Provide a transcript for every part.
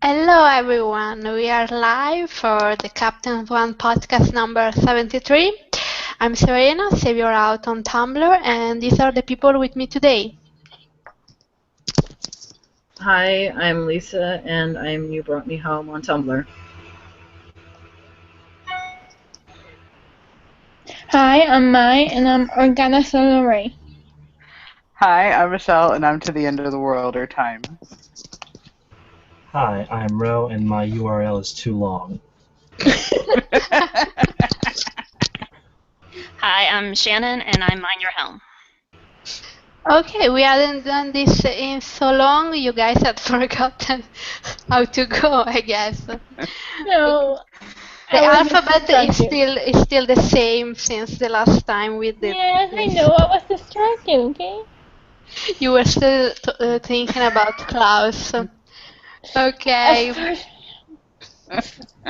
Hello everyone, we are live for the Captain Swan podcast number 73. I'm Serena, Savior Out on Tumblr, and these are the people with me today. Hi, I'm Lisa, and I'm You Brought Me Home on Tumblr. Hi, I'm Mai, and I'm Organa Solore. Hi, I'm Michelle, and I'm To the End of the World or Time. Hi, I'm Ro, and my URL is too long. Hi, I'm Shannon, and I'm Mind Your Helm. Okay, we hadn't done this in so long, you guys had forgotten how to go, I guess. No. The alphabet is still the same since the last time we did Yeah, this. I know, I was distracted, okay? You were still thinking about Klaus. Okay.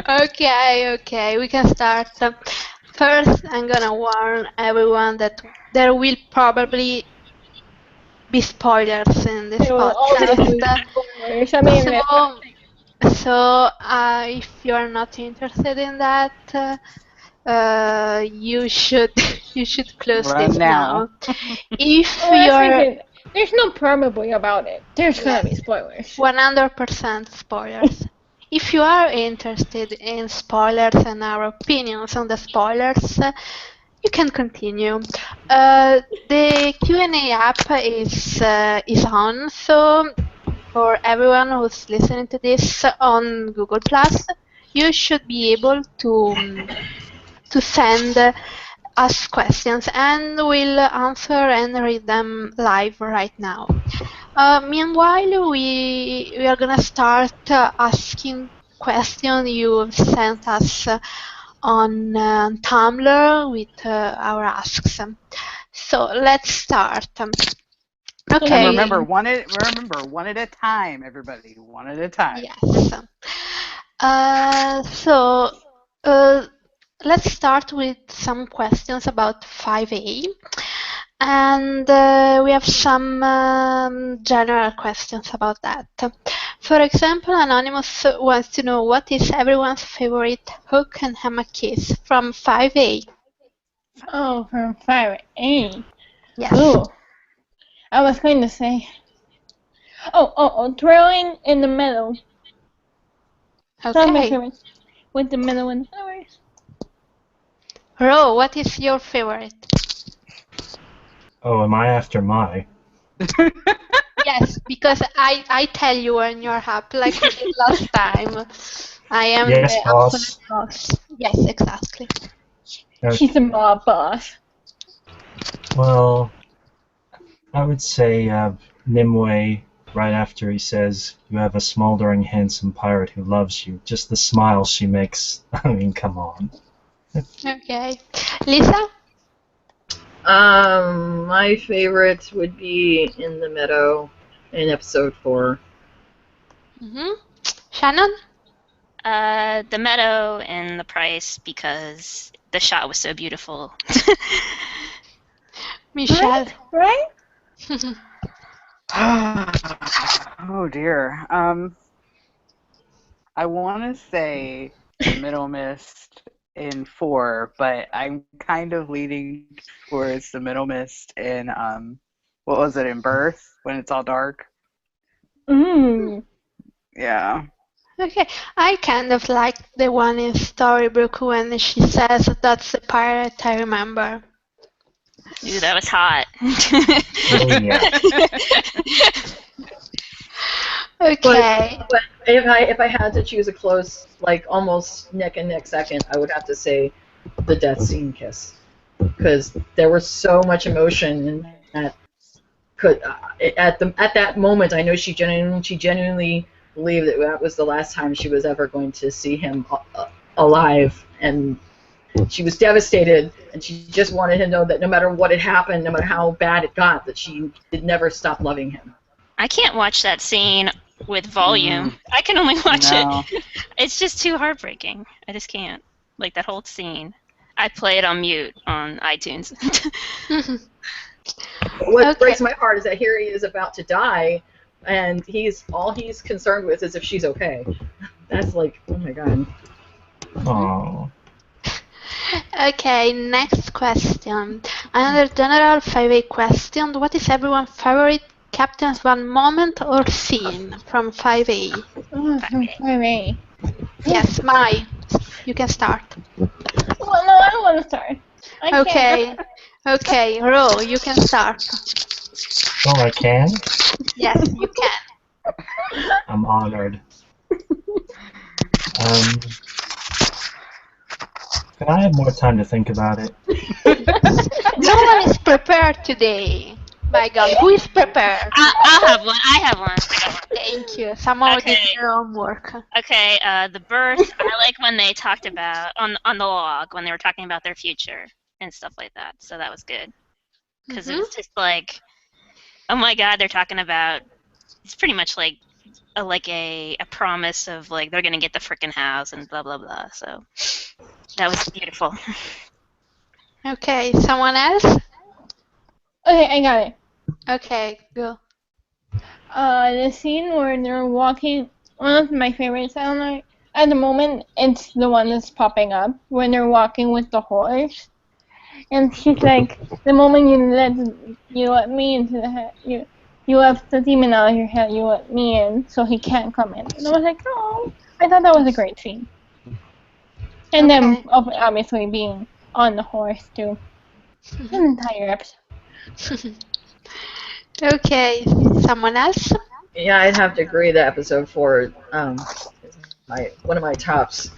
Okay, we can start. First, I'm gonna warn everyone that there will probably be spoilers in this podcast. So if you are not interested in that, you should close this now. If you're there's no probably about it. There's gonna be spoilers. 100% spoilers. If you are interested in spoilers and our opinions on the spoilers, you can continue. The Q&A app is on, so for everyone who's listening to this on Google+, you should be able to send us questions, and we'll answer and read them live right now. Meanwhile, we are gonna start asking questions you've sent us on Tumblr with our asks. So let's start. Okay. And remember, one at a time, everybody. One at a time. Yes. Let's start with some questions about 5A. And we have some general questions about that. For example, Anonymous wants to know what is everyone's favorite hook and hammock kiss from 5A? Oh, from 5A. Yes. Ooh. I was going to say... throwing in the middle. Okay. That's my favorite. With the middle and the flowers. Ro, what is your favorite? Oh, am I after Mai? Yes, because I tell you when you're happy, like we did last time. I am Yes, the boss. absolute boss. Yes, exactly. She's a mob boss. Well, I would say Nimue, right after he says, "You have a smoldering, handsome pirate who loves you." Just the smile she makes. I mean, come on. Okay. Lisa? My favorite would be In the Meadow in episode 4. Shannon? The meadow and the price because the shot was so beautiful. Michelle? Right? Oh dear. I want to say the Middle Mist in 4, but I'm kind of leaning towards the Middle Mist in what was it, in Birth, when it's all dark? Yeah. Okay, I kind of like the one in Storybrooke when she says that's the pirate I remember. Ooh, that was hot. Oh yeah. Okay. But if I had to choose a close, like almost neck and neck second, I would have to say the death scene kiss, because there was so much emotion in that. At that moment, I know she genuinely believed that that was the last time she was ever going to see him alive, and she was devastated, and she just wanted him to know that no matter what had happened, no matter how bad it got, that she did never stop loving him. I can't watch that scene with volume. I can only watch it. It's just too heartbreaking. I just can't. Like that whole scene. I play it on mute on iTunes. What breaks my heart is that here he is about to die, and all he's concerned with is if she's okay. That's like, oh my god. Oh. Okay, next question. Another general 5A question. What is everyone's favorite Captain Swan moment or scene from 5A? Oh, from 5A. Yes, Mai, you can start. Well, no, I don't want to start. I Okay, okay, Ro, you can start. Oh, I can? Yes, you can. I'm honored. Can I have more time to think about it? No one is prepared today. My God, who is prepared? I'll have one. I have one. Thank you. Someone did Okay. their homework. Okay, the birth. I like when they talked about on the log when they were talking about their future and stuff like that. So that was good because it was just like, oh my God, they're talking about. It's pretty much like a promise of like they're gonna get the frickin' house and blah blah blah. So that was beautiful. Okay, someone else? Okay, I got it. Okay, go. The scene where they're walking, one of my favorites, I don't know, at the moment, it's the one that's popping up, when they're walking with the horse. And she's like, the moment you let me into the head, you left the demon out of your head, you let me in, so he can't come in. And I was like, oh, I thought that was a great scene. And then, Okay. obviously, being on the horse, too. An entire episode. Okay, someone else? Yeah, I'd have to agree that episode 4 is one of my tops.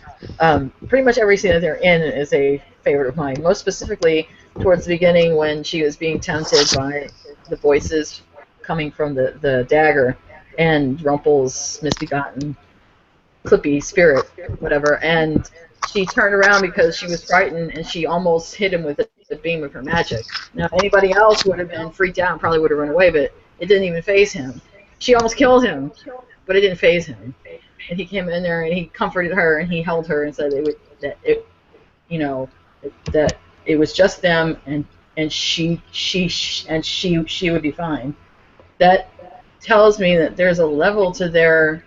Pretty much every scene that they're in is a favorite of mine. Most specifically, towards the beginning when she was being tempted by the voices coming from the dagger and Rumpel's misbegotten clippy spirit, whatever, and she turned around because she was frightened and she almost hit him with the beam of her magic. Now, anybody else would have been freaked out and probably would have run away, but it didn't even faze him. She almost killed him, but it didn't faze him. And he came in there and he comforted her and he held her and said that it was just them and she would be fine. That tells me that there's a level to their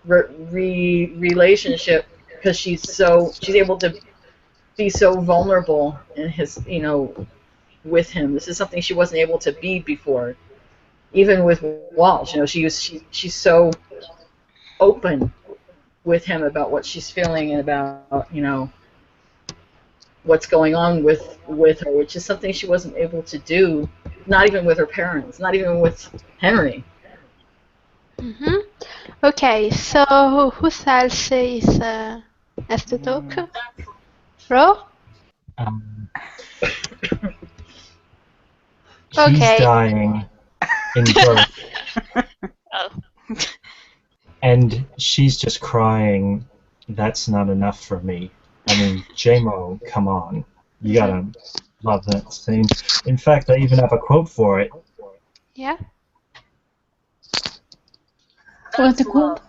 relationship because she's able to be so vulnerable in his with him. This is something she wasn't able to be before. Even with Walsh, she's so open with him about what she's feeling and about what's going on with her, which is something she wasn't able to do, not even with her parents, not even with Henry. Okay, so who else has to talk? Ro? She's Okay. dying in birth. Oh. And she's just crying. That's not enough for me. I mean, JMO, come on. You gotta love that scene. In fact, I even have a quote for it. Yeah? What's the quote?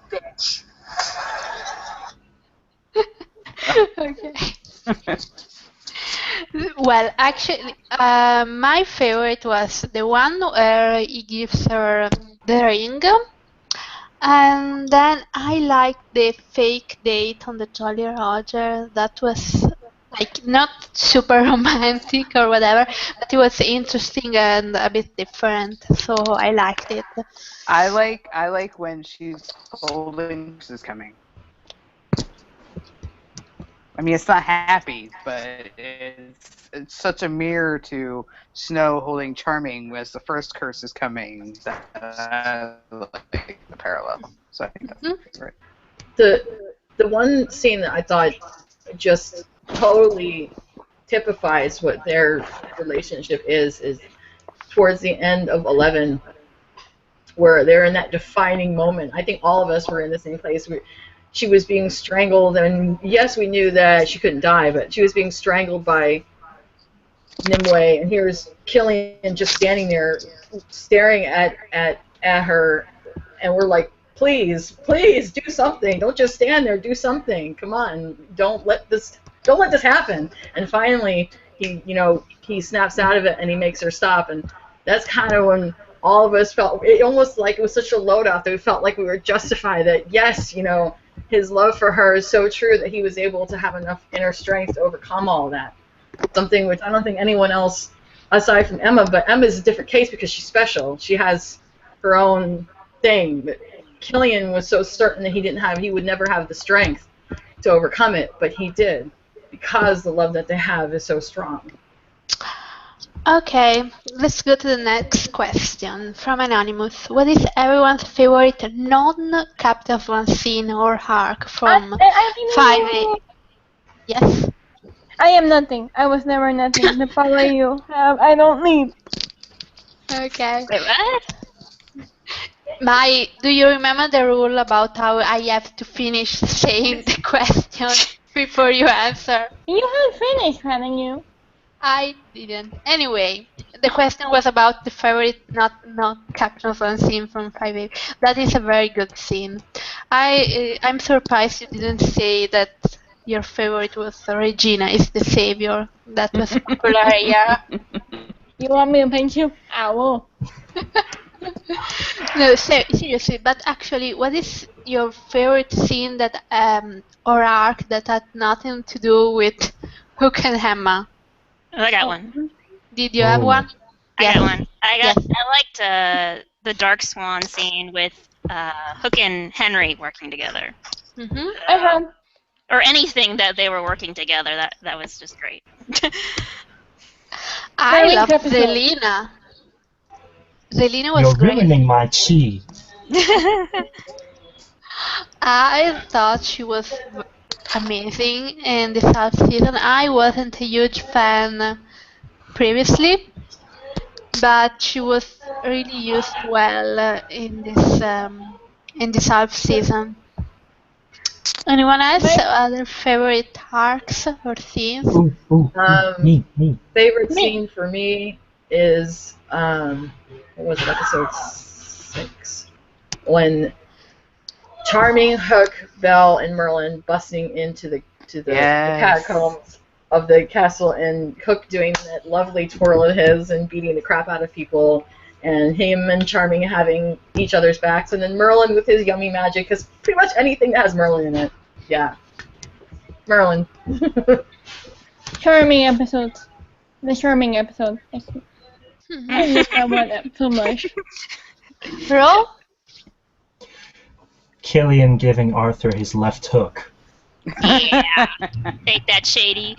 Okay. Well, actually, my favorite was the one where he gives her the ring. And then I liked the fake date on the Jolly Roger. That was like not super romantic or whatever, but it was interesting and a bit different. So I liked it. I like when she's holding is coming. I mean, it's not happy, but it's such a mirror to Snow holding Charming as the first curse is coming. That I like the parallel. So I think that's right. The one scene that I thought just totally typifies what their relationship is towards the end of 11, where they're in that defining moment. I think all of us were in the same place. She was being strangled, and yes, we knew that she couldn't die, but she was being strangled by Nimue, and here's Killian just standing there staring at her, and we're like, please do something. Don't just stand there, do something. Come on, don't let this happen. And finally he snaps out of it and he makes her stop, and that's kind of when all of us felt it almost like it was such a load off that we felt like we were justified that yes, his love for her is so true that he was able to have enough inner strength to overcome all of that. Something which I don't think anyone else aside from Emma, but Emma's a different case because she's special. She has her own thing. But Killian was so certain that he would never have the strength to overcome it, but he did because the love that they have is so strong. Okay, let's go to the next question from Anonymous. What is everyone's favorite non-Captain Swan scene or arc from I 5A? Yes? I am nothing. I was never nothing. The power you have, I don't need. Okay. Wait, what? Do you remember the rule about how I have to finish saying the question before you answer? You have finished, haven't you? I didn't. Anyway, the question was about the favorite not Captain Swan scene from 5A. That is a very good scene. I'm surprised you didn't say that your favorite was Regina is the savior. That was popular, yeah. You want me to pinch you? I will. No, seriously, but actually, what is your favorite scene that or arc that had nothing to do with Hook and Hammer? Oh, I got one. Did you have one? I got one. Yes. I liked the Dark Swan scene with Hook and Henry working together, Mm-hmm. I have. or anything that they were working together. That was just great. I Very love episode. Zelina. Zelina was You're great. ruining my chi. I thought she was amazing in the South season. I wasn't a huge fan previously, but she was really used well in this half season. Anyone else? Other favorite arcs or scenes? Ooh, me. Favorite scene for me is what was it, episode 6, when Charming, Hook, Belle, and Merlin busting into the catacombs of the castle, and Hook doing that lovely twirl of his and beating the crap out of people, and him and Charming having each other's backs, and then Merlin with his yummy magic, because pretty much anything that has Merlin in it, yeah. Merlin. Charming episodes. The charming episode. I love that one so much. Bro? Killian giving Arthur his left hook. Yeah, take that, Shady.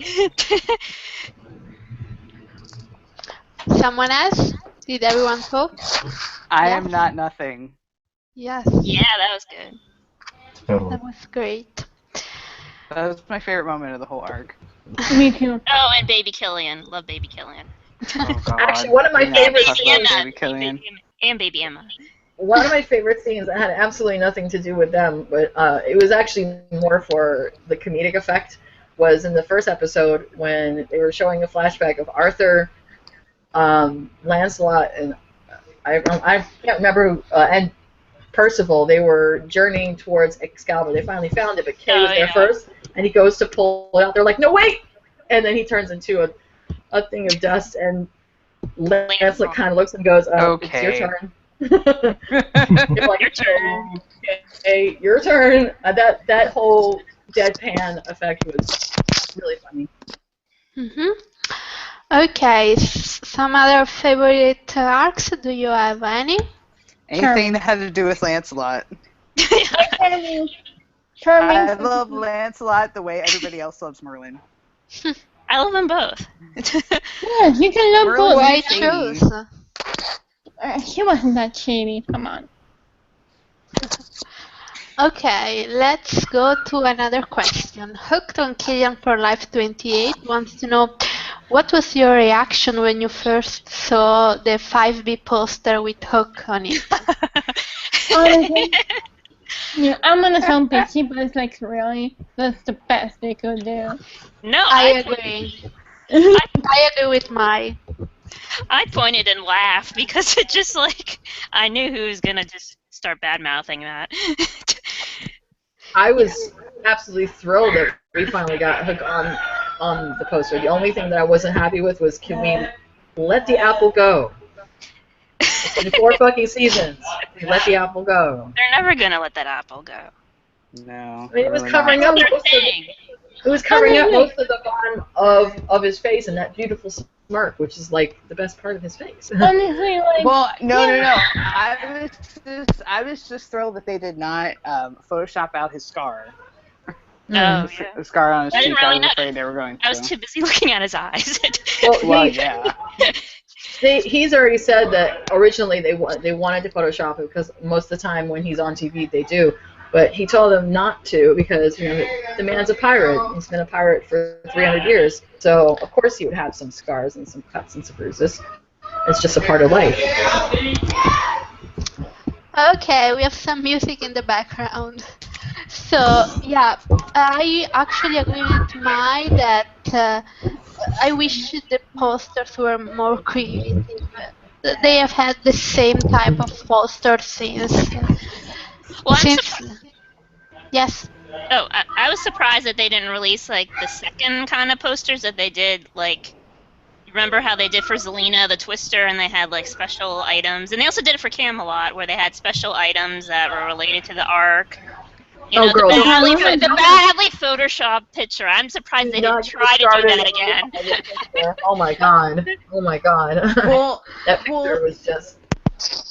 Someone else? Did everyone talk? I Yes. am not nothing. Yes. Yeah, that was good. Totally. That was great. That was my favorite moment of the whole arc. Me too. Oh, and Baby Killian. Love Baby Killian. Oh God. Actually, one of my Do not favorite talk Baby about scenes- Emma. Baby Killian. And Baby Emma. One of my favorite scenes that had absolutely nothing to do with them, but it was actually more for the comedic effect, was in the first episode when they were showing a flashback of Arthur, Lancelot, and I can't remember who, and Percival. They were journeying towards Excalibur. They finally found it, but Kay was there first, and he goes to pull it out. They're like, "No, wait!" And then he turns into a thing of dust, and Lancelot kind of looks and goes, "It's your turn." You're like, Your turn. Okay, your turn. That whole deadpan effect was really funny. Mm-hmm. Okay, some other favorite arcs? Do you have any? Anything that had to do with Lancelot. Charming. I Charming. love Lancelot the way everybody else loves Merlin. I love them both. Yeah, you can love Merlin both. Why shady. choose? She wasn't that shady. Come on. Okay, let's go to another question. Hooked on Killian for Life 28 wants to know, what was your reaction when you first saw the 5B poster with Hook on it? Honestly, yeah, I'm gonna sound bitchy, but it's like really, that's the best they could do. No, I agree. I agree with I pointed and laughed because it just like I knew who was gonna just start bad mouthing that. I was absolutely thrilled that we finally got Hook on the poster. The only thing that I wasn't happy with was, can we let the apple go? In 4 fucking seasons, they let the apple go. They're never gonna let that apple go. No. I mean, it was really covering not. up That's most their of thing. it was covering up most of the bottom of his face and that beautiful smirk, which is like the best part of his face. Honestly, like, Well, no. yeah. I was just thrilled that they did not Photoshop out his scar. Oh, yeah. The scar on his I cheek. didn't really I was afraid notice. they were going I was to. too busy looking at his eyes. Well, Yeah. he's already said that originally they wanted to Photoshop it because most of the time when he's on TV they do, but he told them not to because the man's a pirate. He's been a pirate for 300 years, so of course he would have some scars and some cuts and some bruises. It's just a part of life. Okay, we have some music in the background. So, yeah, I actually agree with Mai that I wish the posters were more creative. They have had the same type of poster Well, since yes. Oh, I was surprised that they didn't release like the second kind of posters that they did. Like, you remember how they did for Zelina the Twister, and they had like special items, and they also did it for Camelot, where they had special items that were related to the arc. You know, girl, the badly, don't- the badly photoshopped picture. I'm surprised Do they not didn't get try to do started that again. Oh my god. Oh my god. Well, That picture was just.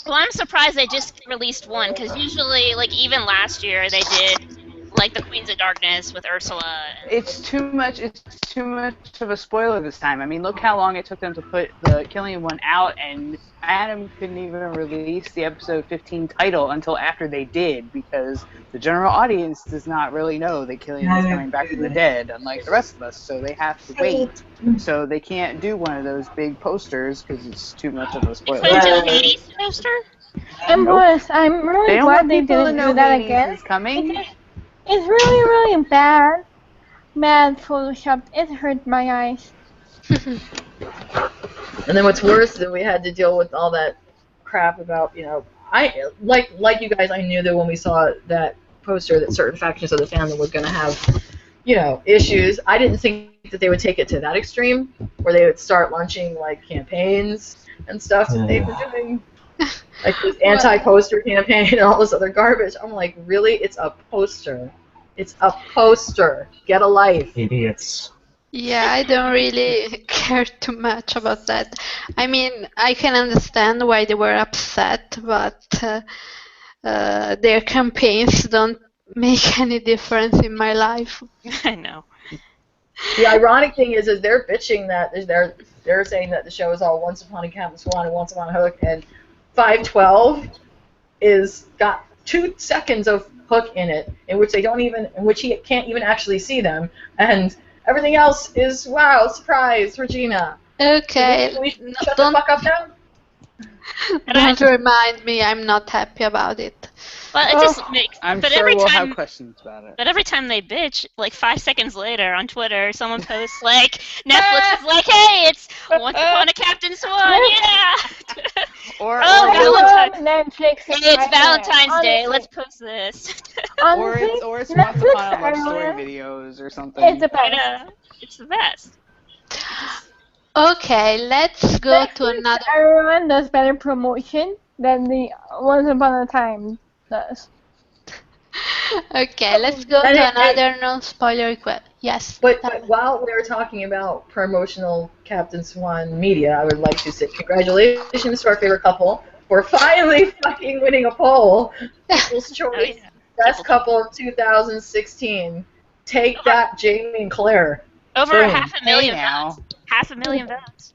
Well, I'm surprised they just released one, because usually, like even last year, they did like the Queens of Darkness with Ursula. it's too much. It's too much of a spoiler this time. I mean, look how long it took them to put the Killian one out, and Adam couldn't even release the episode 15 title until after they did, because the general audience does not really know that Killian is coming back from the dead, unlike the rest of us. So they have to wait. So they can't do one of those big posters because it's too much of a They spoiler. put into the Hades poster. And Nope. plus, I'm They really don't glad want they people to didn't know do that Hades again. is coming. It's really, really bad. Bad photoshopped. It hurt my eyes. And then what's worse is that we had to deal with all that crap about, I like you guys, I knew that when we saw that poster that certain factions of the fandom were going to have, issues. I didn't think that they would take it to that extreme, where they would start launching like campaigns and stuff that they've been doing. Like this anti-poster campaign and all this other garbage. I'm like, really? It's a poster. It's a poster. Get a life. Idiots. Yeah, I don't really care too much about that. I mean, I can understand why they were upset, but their campaigns don't make any difference in my life. I know. The ironic thing is they're bitching that they're saying that the show is all Once Upon a Captain Swan and Once Upon a Hook, and 512 is got 2 seconds of Hook in it, in which he can't even actually see them, and everything else is wow, surprise, Regina. Okay, Can we shut the fuck up now? don't remind me. I'm not happy about it. Well, it just makes. I'm but sure every we'll time, have questions about it. But every time they bitch, like 5 seconds later on Twitter, someone posts like Netflix is like, "Hey, it's Once Upon a Captain Swan, yeah." Or Netflix. Hey, it's Valentine's Day. Let's post this. or it's Once Upon a Love Story videos or something. It's the I best. know. It's the best. Okay, let's go to another. Everyone does better promotion than the Once Upon a Time does. Okay, let's go to another non-spoiler request. Yes. But while we were talking about promotional Captain Swan media, I would like to say congratulations to our favorite couple for finally fucking winning a poll. People's Choice Best Couple of 2016. Take that, Jamie and Claire. Over Boom. 500,000 now. votes. 500,000 votes.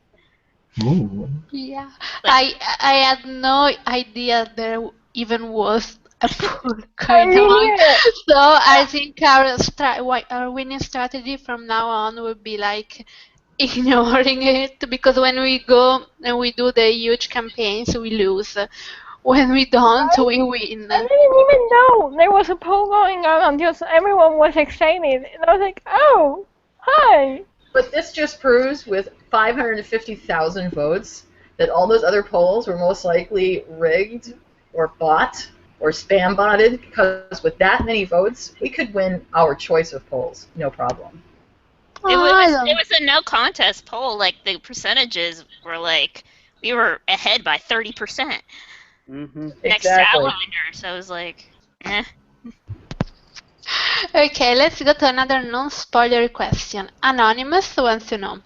Ooh. Yeah, I had no idea there even was a pool going on. So I think our winning strategy from now on would be like ignoring it, because when we go and we do the huge campaigns, we lose. When we don't, we win. I didn't even know there was a poll going on until everyone was excited. And I was like, oh, hi. But this just proves with 550,000 votes that all those other polls were most likely rigged or bought or spam botted, because with that many votes, we could win our choice of polls, no problem. It was a no contest poll. Like the percentages were like we were ahead by 30%. Mm-hmm. Next to Exactly. Outlander, so I was like, eh. Okay, let's go to another non-spoilery question. Anonymous wants to know.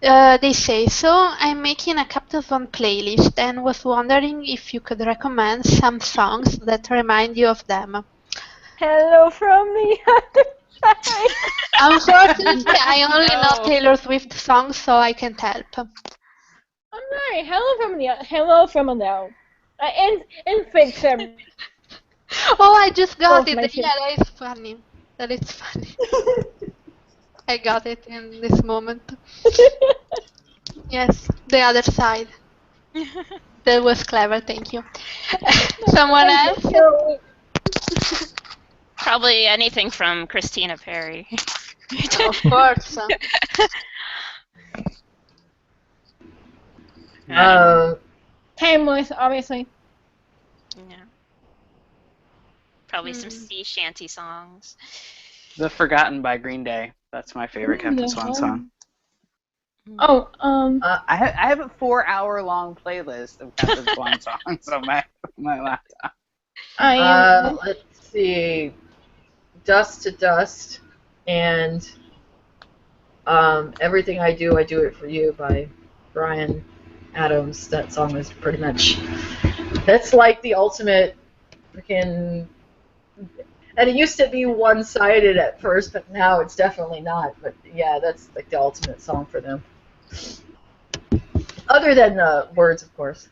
They say, so I'm making a Captain Swan playlist and was wondering if you could recommend some songs that remind you of them. Hello from the other side. Unfortunately, I only know No. Taylor Swift songs, so I can't help. I'm sorry. Hello from Adele. In fiction. Oh, I just got Both it. my Yeah, that is funny. That is funny. I got it in this moment. Yes, the other side. That was clever, thank you. Someone else? So, Probably anything from Christina Perry. Of course. Timeless, obviously. Yeah. Probably some sea shanty songs. The Forgotten by Green Day. That's my favorite Captain Swan song. Oh, I have a 4-hour-long playlist of Captain Swan songs on my laptop. I am. Let's see. Dust to Dust and Everything I Do It For You by Brian Adams. That song is pretty much, that's like the ultimate freaking, and it used to be one-sided at first, but now it's definitely not. But yeah, that's like the ultimate song for them. Other than words, of course.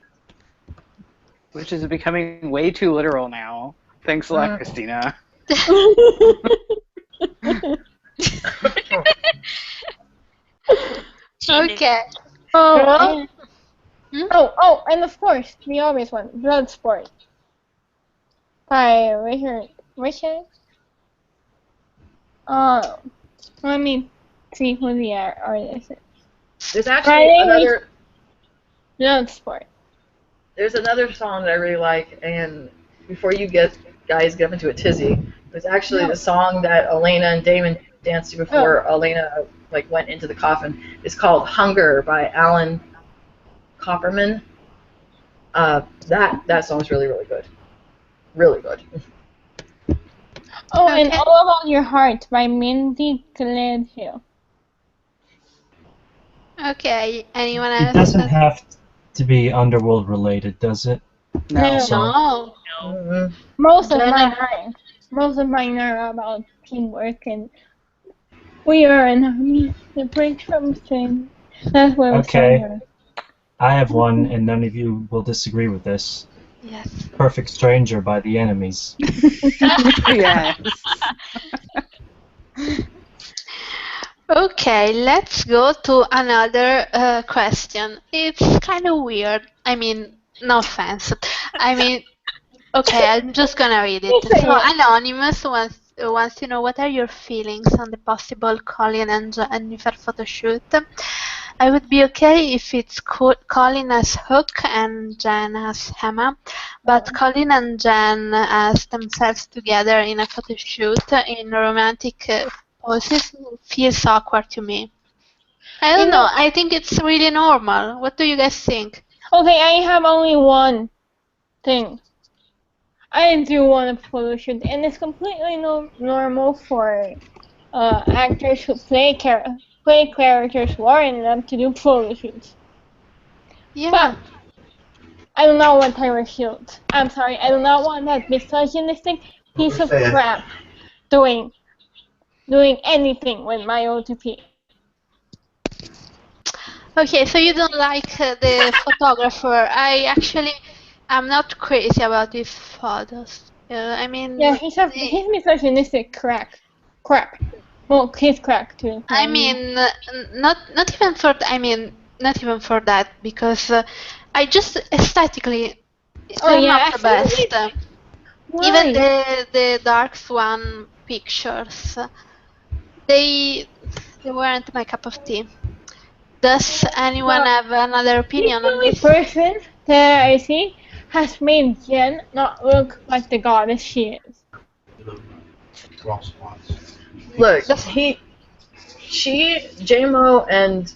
Which is becoming way too literal now. Thanks a lot, Christina. Okay. Oh, and of course, the obvious one, Bloodsport by Richard. Let me see who the artist is. There's actually another. Bloodsport. There's another song that I really like, and before you guys get into a tizzy, it's actually the song that Elena and Damon danced to before Elena went into the coffin. It's called "Hunger" by Alan Copperman. That song's really, really good. Really good. Oh, and All About Your Heart by Mindy Gledhill. Okay, anyone else? It doesn't have to be Underworld related, does it? No. No. Mm-hmm. Most of mine are about teamwork and we are an army that breaks from strength. That's what I'm saying. I have one, and none of you will disagree with this. Yes. Perfect Stranger by The Enemies. Yes. Okay, let's go to another question. It's kind of weird. I mean, no offense. I mean, okay, I'm just gonna read it. So, Anonymous wants to know, what are your feelings on the possible Colin and Jennifer photo shoot? I would be okay if it's Colin as Hook and Jen as Emma, but Colin and Jen as themselves together in a photo shoot in romantic poses feels awkward to me. I don't know. I think it's really normal. What do you guys think? Okay, I have only one thing. I do want a photo shoot, and it's completely normal for actors who play characters who are in them to do photo shoots. Yeah. But I do not want Tyler Shields. I'm sorry, I do not want that misogynistic piece of crap doing anything with my OTP. Okay, so you don't like the photographer. I'm not crazy about these photos. I mean, Yeah, he's misogynistic crap. Well, he's crack too. I mean, not even for. Not even for that, because I just aesthetically, they're not the best. Even the Dark Swan pictures, they weren't my cup of tea. Does anyone have another opinion on this? The only person that I see has made Jen not look like the goddess she is. Look, J-Mo and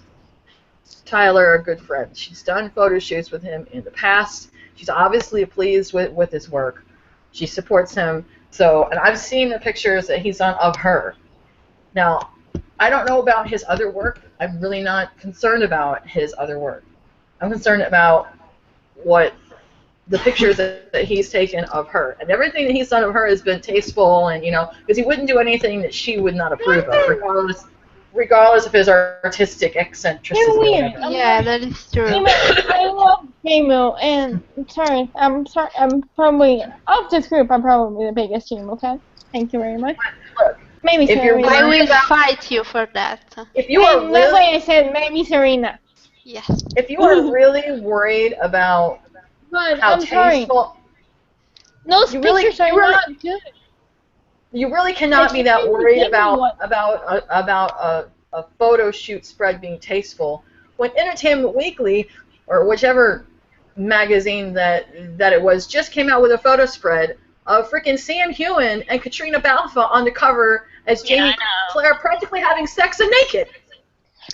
Tyler are good friends. She's done photo shoots with him in the past. She's obviously pleased with his work. She supports him. So, and I've seen the pictures that he's done of her. Now, I don't know about his other work. I'm really not concerned about his other work. I'm concerned about what the pictures that he's taken of her. And everything that he's done of her has been tasteful, and, because he wouldn't do anything that she would not approve of, regardless of his artistic eccentricities You're or weird. whatever. Yeah, that is true. I love J-Mo, and I'm sorry, I'm probably, of this group, I'm probably the biggest J-Mo fan. Thank you very much. Look, Maybe if you're Serena. I worried will about, fight you for that. if you are And that's why really, I said maybe Serena. Yes. if you are really worried about But how I'm sorry, tasteful, those you really- pictures are you really- not good. you really cannot be that worried about a photo shoot spread being tasteful when Entertainment Weekly or whichever magazine that it was just came out with a photo spread of freaking Sam Heughan and Katrina Balfe on the cover as Yeah, Jamie I know. Claire practically having sex and naked.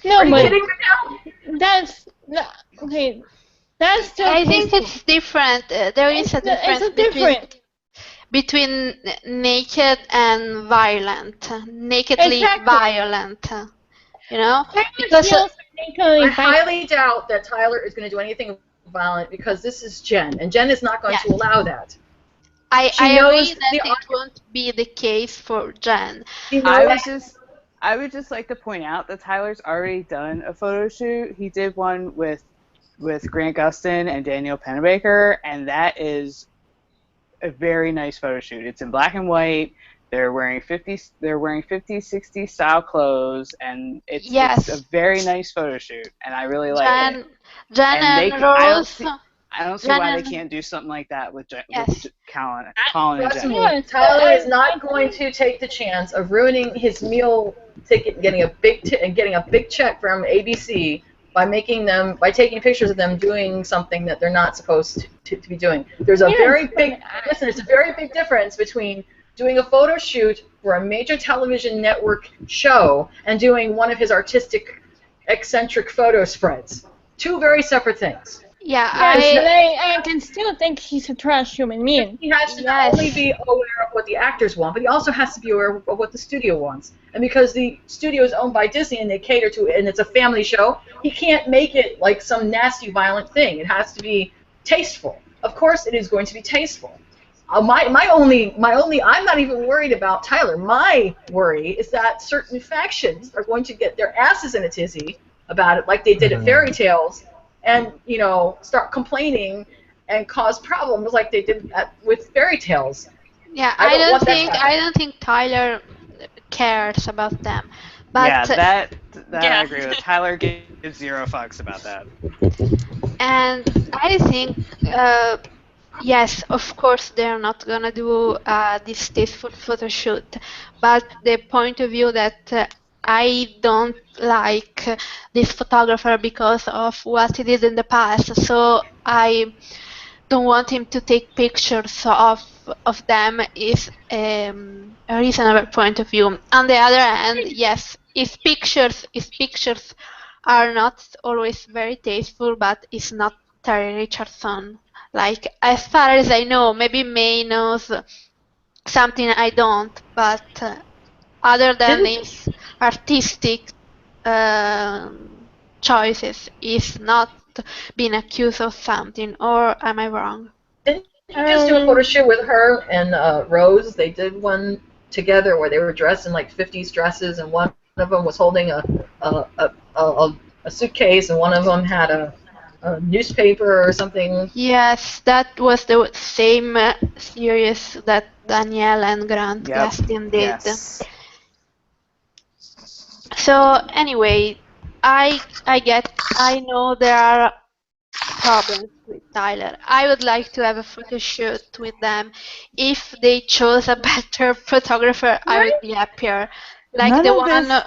No, Are you but kidding me now? okay. That's still I think tasteful. it's different. There is a difference It's different. between naked and violent, nakedly Exactly. violent. Very Because much nakedly I violent. highly doubt that Tyler is going to do anything violent because this is Jen, and Jen is not going to Yes. allow that. I She knows agree that the it won't be the case for Jen. She I knows would just like to point out that Tyler's already done a photo shoot. He did one with Grant Gustin and Daniel Pennebaker, and that is a very nice photo shoot. It's in black and white. They're wearing 50s, 60s style clothes, and it's Yes. a very nice photo shoot, and I really like it. Jen And and I don't Rose. see Jen why they and- can't do something like that with Yes. Colin and Trust Jen. me, Yes, Tyler is I- not going to take the chance of ruining his meal ticket and getting a big check from ABC by taking pictures of them doing something that they're not supposed to be doing. There's a Yes, very but big there's a very big difference between doing a photo shoot for a major television network show and doing one of his artistic eccentric photo spreads. Two very separate things. Yeah, Yes, but I can still think he's a trash human being. He has to not only be aware of what the actors want, but he also has to be aware of what the studio wants. And because the studio is owned by Disney and they cater to it, and it's a family show, he can't make it like some nasty, violent thing. It has to be tasteful. Of course, it is going to be tasteful. I'm not even worried about Tyler. My worry is that certain factions are going to get their asses in a tizzy about it, like they did at Fairy Tales, and start complaining and cause problems like they did with Fairy Tales. Yeah, I don't want that to I happen. don't think Tyler cares about them. But Yeah, that Yeah. I agree with. Tyler gives zero fucks about that. and I think yes, of course they're not gonna do this tasteful photo shoot, but the point of view that I don't like this photographer because of what he did in the past, so I don't want him to take pictures of them is a reasonable point of view. On the other hand, yes, his pictures are not always very tasteful, but it's not Terry Richardson. Like, as far as I know, maybe May knows something I don't, but other than Didn't his artistic choices, is not being accused of something, or am I wrong? didn't you just do a photo shoot with her and Rose? They did one together where they were dressed in like 50s dresses, and one of them was holding a suitcase, and one of them had a newspaper or something. Yes, that was the same series that Danielle and Grant Gustin did. Yes. So anyway, I know there are problems with Tyler. I would like to have a photo shoot with them. If they chose a better photographer, I would be happier. Like None the of one, this-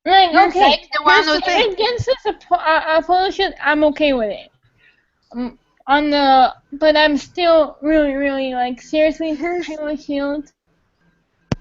Like, okay, like the one here's who the thing. If Jen says a photo shoot, I'm okay with it. But I'm still really, really, like, seriously, Halo Shield.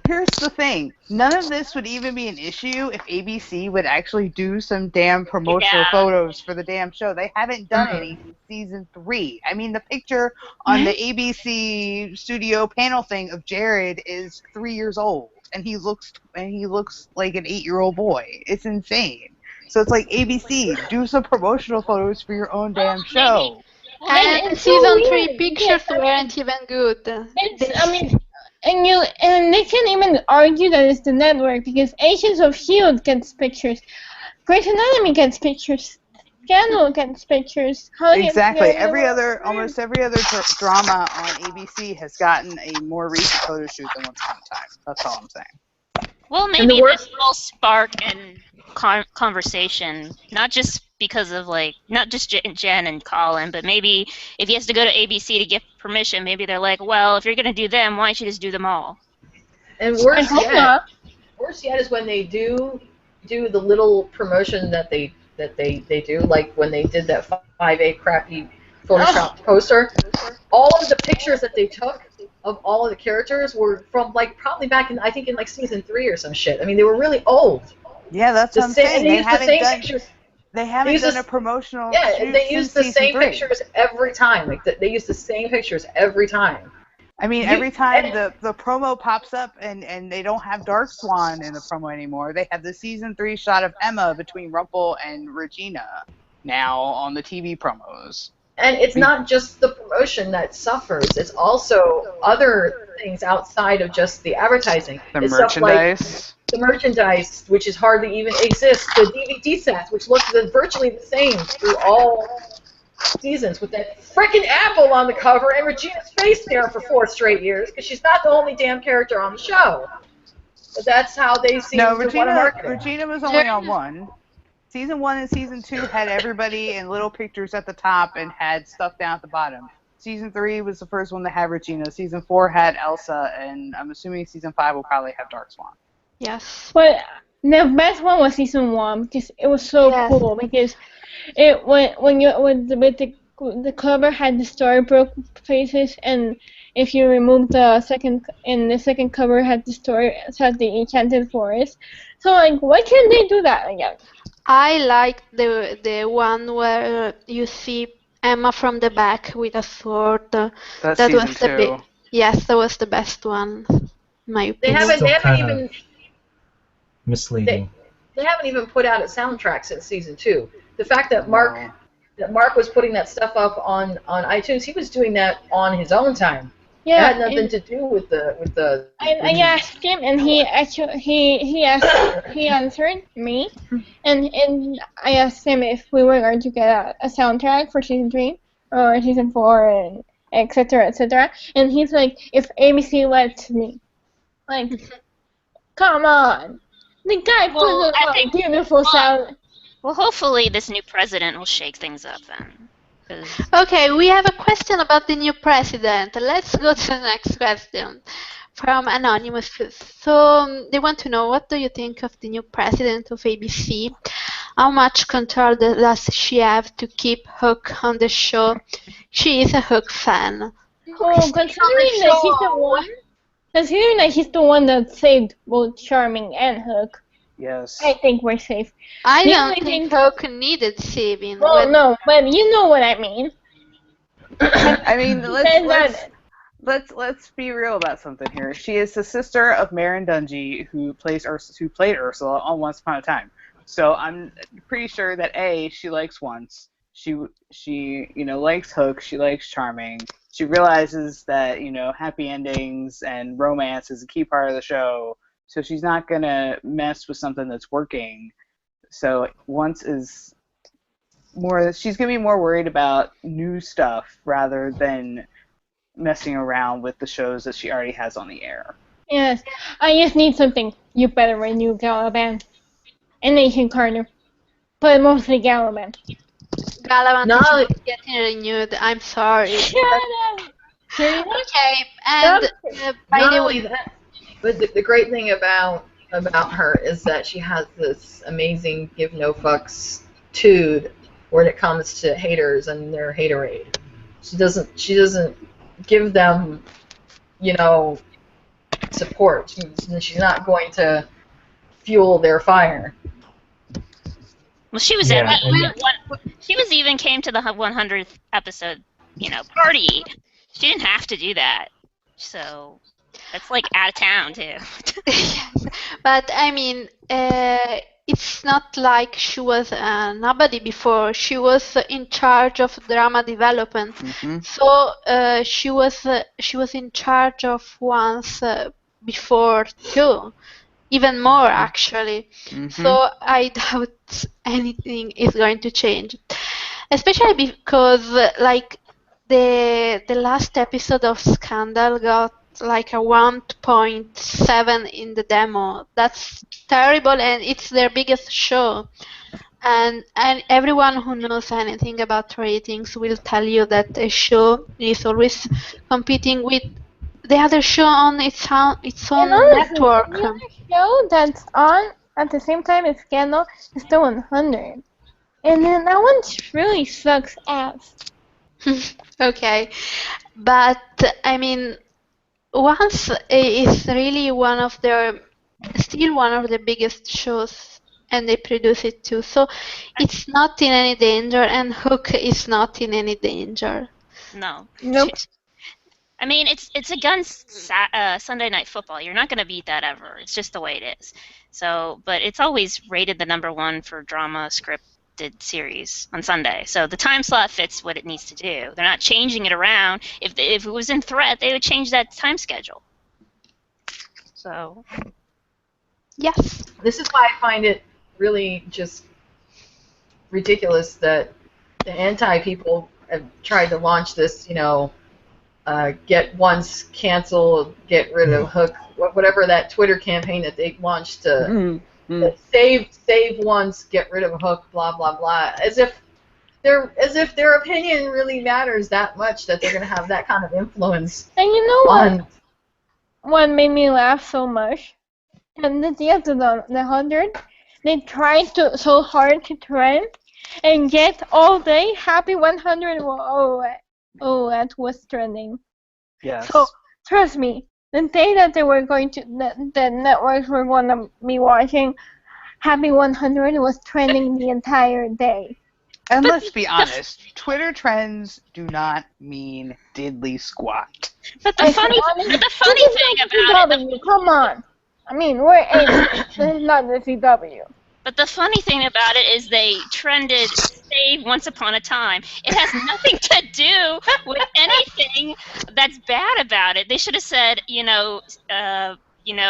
Here's the thing. None of this would even be an issue if ABC would actually do some damn promotional Yeah. photos for the damn show. They haven't done any since season 3. I mean, the picture on the ABC studio panel thing of Jared is 3 years old, and he looks like an 8-year-old boy. It's insane. So it's like, ABC, do some promotional photos for your own damn show. And it's so season 3 weird pictures because, I mean, weren't even good. it's, I mean, and they can't even argue that it's the network because Agents of S.H.I.E.L.D. gets pictures, Grey's Anatomy gets pictures, Scandal gets pictures. Exactly. Almost every other drama on ABC has gotten a more recent photo shoot than Once Upon a Time. That's all I'm saying. Well, maybe this will spark in conversation, not just because of not just Jen and Colin, but maybe if he has to go to ABC to get permission, maybe they're like, well, if you're gonna do them, why don't you just do them all? And I hope not. worse yet is when they do the little promotion that they do, like when they did that 5A crappy Photoshop poster. All of the pictures that they took of all of the characters were from probably back in, I think, in season 3 or some shit. I mean, they were really old. Yeah, that's what I'm saying. They haven't done a promotional shoot since they use the season same 3. pictures every time. They use the same pictures every time. I mean, every time the promo pops up and they don't have Dark Swan in the promo anymore, they have the season 3 shot of Emma between Rumple and Regina now on the TV promos. And it's not just the promotion that suffers, it's also other things outside of just the advertising. The merchandise. The merchandise, which is hardly even exists. The DVD sets, which look virtually the same through all seasons, with that frickin' apple on the cover and Regina's face there for 4 straight years, because she's not the only damn character on the show. But that's how they seem to want to market it. Regina was only on 1. Season 1 and Season 2 had everybody in little pictures at the top and had stuff down at the bottom. Season 3 was the first one that had Regina. Season 4 had Elsa, and I'm assuming Season 5 will probably have Dark Swan. Yes. But the best one was Season 1 because it was so cool because it when the cover had the storybook faces, and if you remove the second cover had the story had the Enchanted Forest. So why can't they do that again? I like the one where you see Emma from the back with a sword. That's that season was the 2. Yes, that was the best one, in my opinion. They haven't even misleading. They haven't even put out a soundtrack since season 2. The fact that Mark was putting that stuff up on iTunes, he was doing that on his own time. Yeah, it had nothing to do with the. I asked him, and he answered me, and I asked him if we were going to get a soundtrack for season 3 or season 4, and etc. etc. And he's like, if ABC lets me, come on, the guy put a beautiful sound. Well, hopefully this new president will shake things up then. Okay, we have a question about the new president. Let's go to the next question from Anonymous. So they want to know, what do you think of the new president of ABC? How much control does she have to keep Hook on the show? She is a Hook fan. Considering that he's the one that saved both Charming and Hook. Yes. I think we're safe. I don't think Hook needed saving. Well, no, but you know what I mean. I mean, let's be real about something here. She is the sister of Marin Dungy, who played Ursula on Once Upon a Time. So I'm pretty sure that she likes Once. She likes Hook. She likes Charming. She realizes that happy endings and romance is a key part of the show. So she's not going to mess with something that's working. So Once is she's going to be more worried about new stuff rather than messing around with the shows that she already has on the air. Yes, I just need something. You better renew Galavan and Agent Carter, but mostly Galavan. Galavan is getting renewed. I'm sorry. Shut up. Okay, and by the way, but the great thing about her is that she has this amazing give no fucks tude when it comes to haters and their haterade. She doesn't give them, support. She's not going to fuel their fire. Well, she was Yeah, she was even came to the 100th episode, party. She didn't have to do that. So that's like out of town too. Yes, but I mean, it's not like she was nobody before. She was in charge of drama development, so she was in charge of once before too, even more actually. So I doubt anything is going to change, especially because like the last episode of Scandal got like a 1.7 in the demo. That's terrible, and it's their biggest show. And everyone who knows anything about ratings will tell you that a show is always competing with the other show on its And own honestly, network. the other show that's on at the same time as Scandal is still 100. And then that one really sucks ass. Okay, but I mean, once is really still one of the biggest shows, and they produce it too. So it's not in any danger, and Hook is not in any danger. No. Nope. I mean, it's against Sunday Night Football. You're not going to beat that ever. It's just the way it is. So, but it's always rated the #1 for drama scripted series on Sunday. So the time slot fits what it needs to do. They're not changing it around. If it was in threat, they would change that time schedule. So. Yes. This is why I find it really just ridiculous that the anti-people have tried to launch this, get once, cancel, get rid of Hook, whatever that Twitter campaign that they launched to save once, get rid of Hook, blah blah blah, as if their opinion really matters that much that they're going to have that kind of influence. And you know what? What made me laugh so much? And at the end of the 100, they tried so hard to trend, and yet all day Happy 100. That was trending. Yes. So trust me, the day that the networks were going to be watching Happy 100 was trending the entire day. And let's be honest, Twitter trends do not mean diddly squat. But the funny thing about it, come on. I mean, we're A. This is not the CW. But the funny thing about it is they trended Save Once Upon a Time. It has nothing to do with anything that's bad about it. They should have said,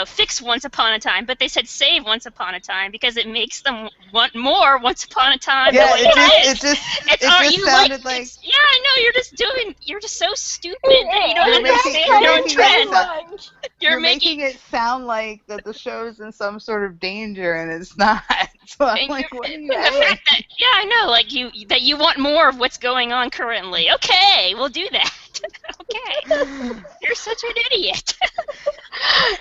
fix Once Upon a Time, but they said Save Once Upon a Time because it makes them want more Once Upon a Time. Yeah, it just sounded like. Yeah, I know. You're just so stupid that you don't understand your own trend. You're making it sound like that the show's in some sort of danger, and it's not. So I'm like, what are you doing? Yeah, I know. Like that you want more of what's going on currently. Okay, we'll do that. Okay, you're such an idiot.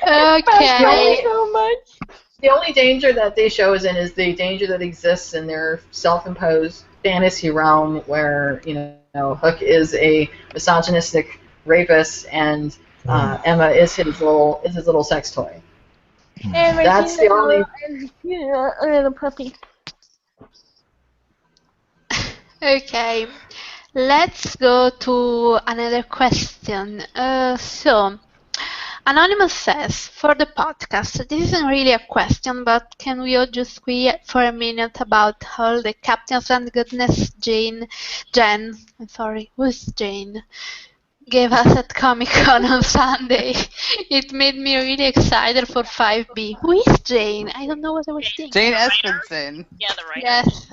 Okay. So much. The only danger that they show is the danger that exists in their self-imposed fantasy realm, where Hook is a misogynistic rapist and Emma is his little sex toy. And that's the only. Little puppy. Okay, let's go to another question. So, Anonymous says, for the podcast, this isn't really a question, but can we all just quiet for a minute about how the Captain Swan goodness Jen, I'm sorry, who's Jane, gave us at Comic-Con on Sunday. It made me really excited for 5B. Who is Jane? I don't know what I was thinking. Jane Espenson. Yeah, the writer. Yes.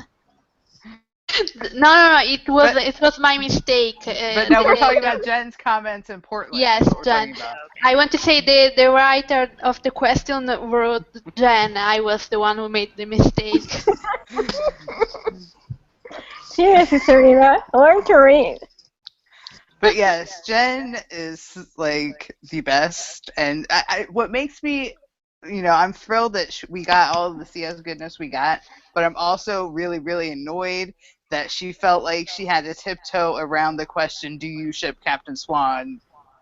No, it was my mistake. But no, we're talking about Jen's comments in Portland. Yes, Jen. I want to say the writer of the question wrote Jen. I was the one who made the mistake. Seriously, Serena, learn to read. But yes, Jen is like the best, and what makes me, I'm thrilled that we got all of the CS goodness we got, but I'm also really, really annoyed that she felt like she had to tiptoe around the question, do you ship Captain Swan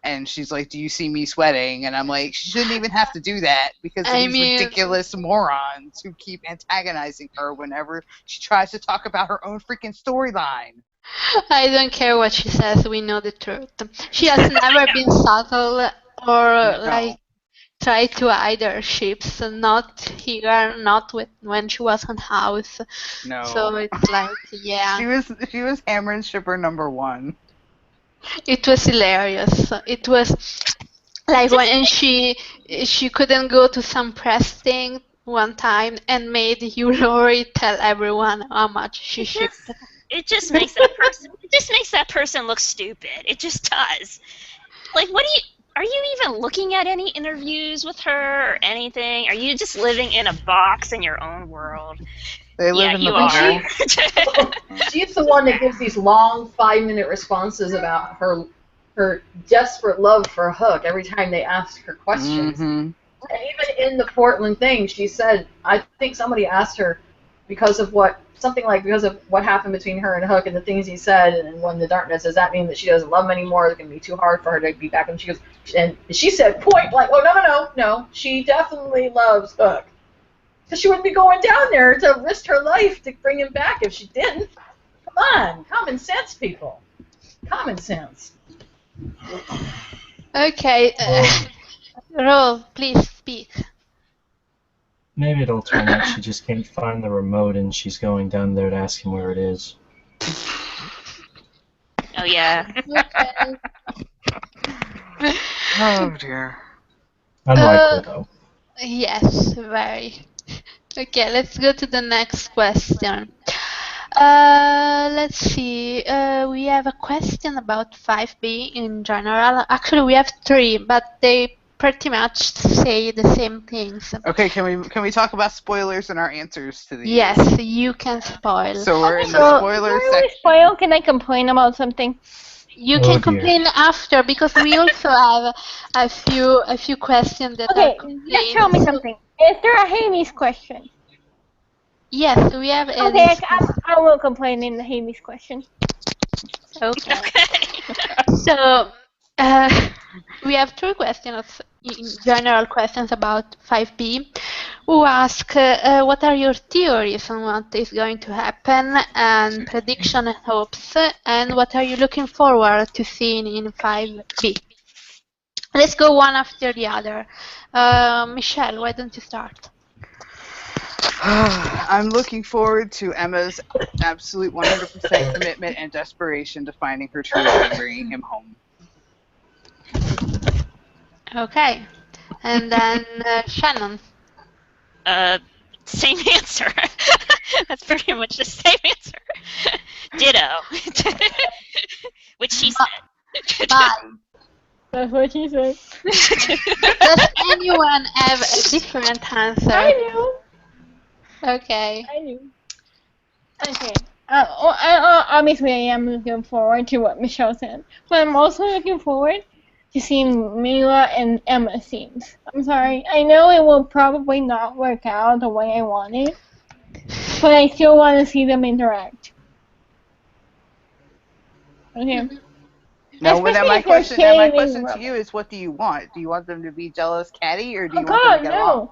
And she's like, "Do you see me sweating?" And I'm like, "She shouldn't even have to do that because of I these mean, ridiculous morons who keep antagonizing her whenever she tries to talk about her own freaking storyline." I don't care what she says, we know the truth. She has never been subtle or No. try to hide her ships, not here, not when she was on House. No. So it's like, yeah, She was Cameron's shipper number 1. it was hilarious. It was like when she couldn't go to some press thing one time and made Hugh Laurie tell everyone how much she shipped. It just makes that person look stupid. It just does. Like, are you even looking at any interviews with her or anything? Are you just living in a box in your own world? They live in the you bar. She's the one that gives these long 5-minute responses about her desperate love for Hook every time they ask her questions. Mm-hmm. And even in the Portland thing, she said, I think somebody asked her because of what happened between her and Hook and the things he said and when the darkness, does that mean that she doesn't love him anymore? It's going to be too hard for her to be back. And she said point blank, oh, no, she definitely loves Hook. Because she wouldn't be going down there to risk her life to bring him back if she didn't. Come on, common sense, people. Common sense. Okay, Ro, please speak. Maybe it'll turn out she just can't find the remote and she's going down there to ask him where it is. Oh yeah. Okay. Oh dear. Unlikely, though. Yes, very. Okay, let's go to the next question. Let's see. We have a question about 5B in general. Actually, we have 3, but they pretty much say the same things. Okay, can we talk about spoilers and our answers to these? Yes, you can spoil. So we're in the So, spoiler before we section. spoil, can I complain about something? You Oh, can dear. complain after because we also have a few questions that are Okay, complaints. just tell me something. Is there a Hamish question? Yes, we have a Okay, list. I will complain in the Hamish question. Okay. Okay. So, we have 3 questions, general questions about 5B, who ask what are your theories on what is going to happen, and prediction and hopes, and what are you looking forward to seeing in 5B. Let's go one after the other. Michelle, why don't you start? I'm looking forward to Emma's absolute 100% commitment and desperation to finding her true love and bringing him home. Okay. And then Shannon. Same answer. That's pretty much the same answer. Ditto. Which she said. Bye. That's what she said. Does anyone have a different answer? I knew. Okay. I knew. Okay. Obviously, I am looking forward to what Michelle said, but I'm also looking forward to seeing Mila and Emma scenes. I'm sorry. I know it will probably not work out the way I want it, but I still want to see them interact. Okay. Now, Especially my if they're question to saving you is, what do you want? Do you want them to be jealous catty, or do Oh you want them to God, get along?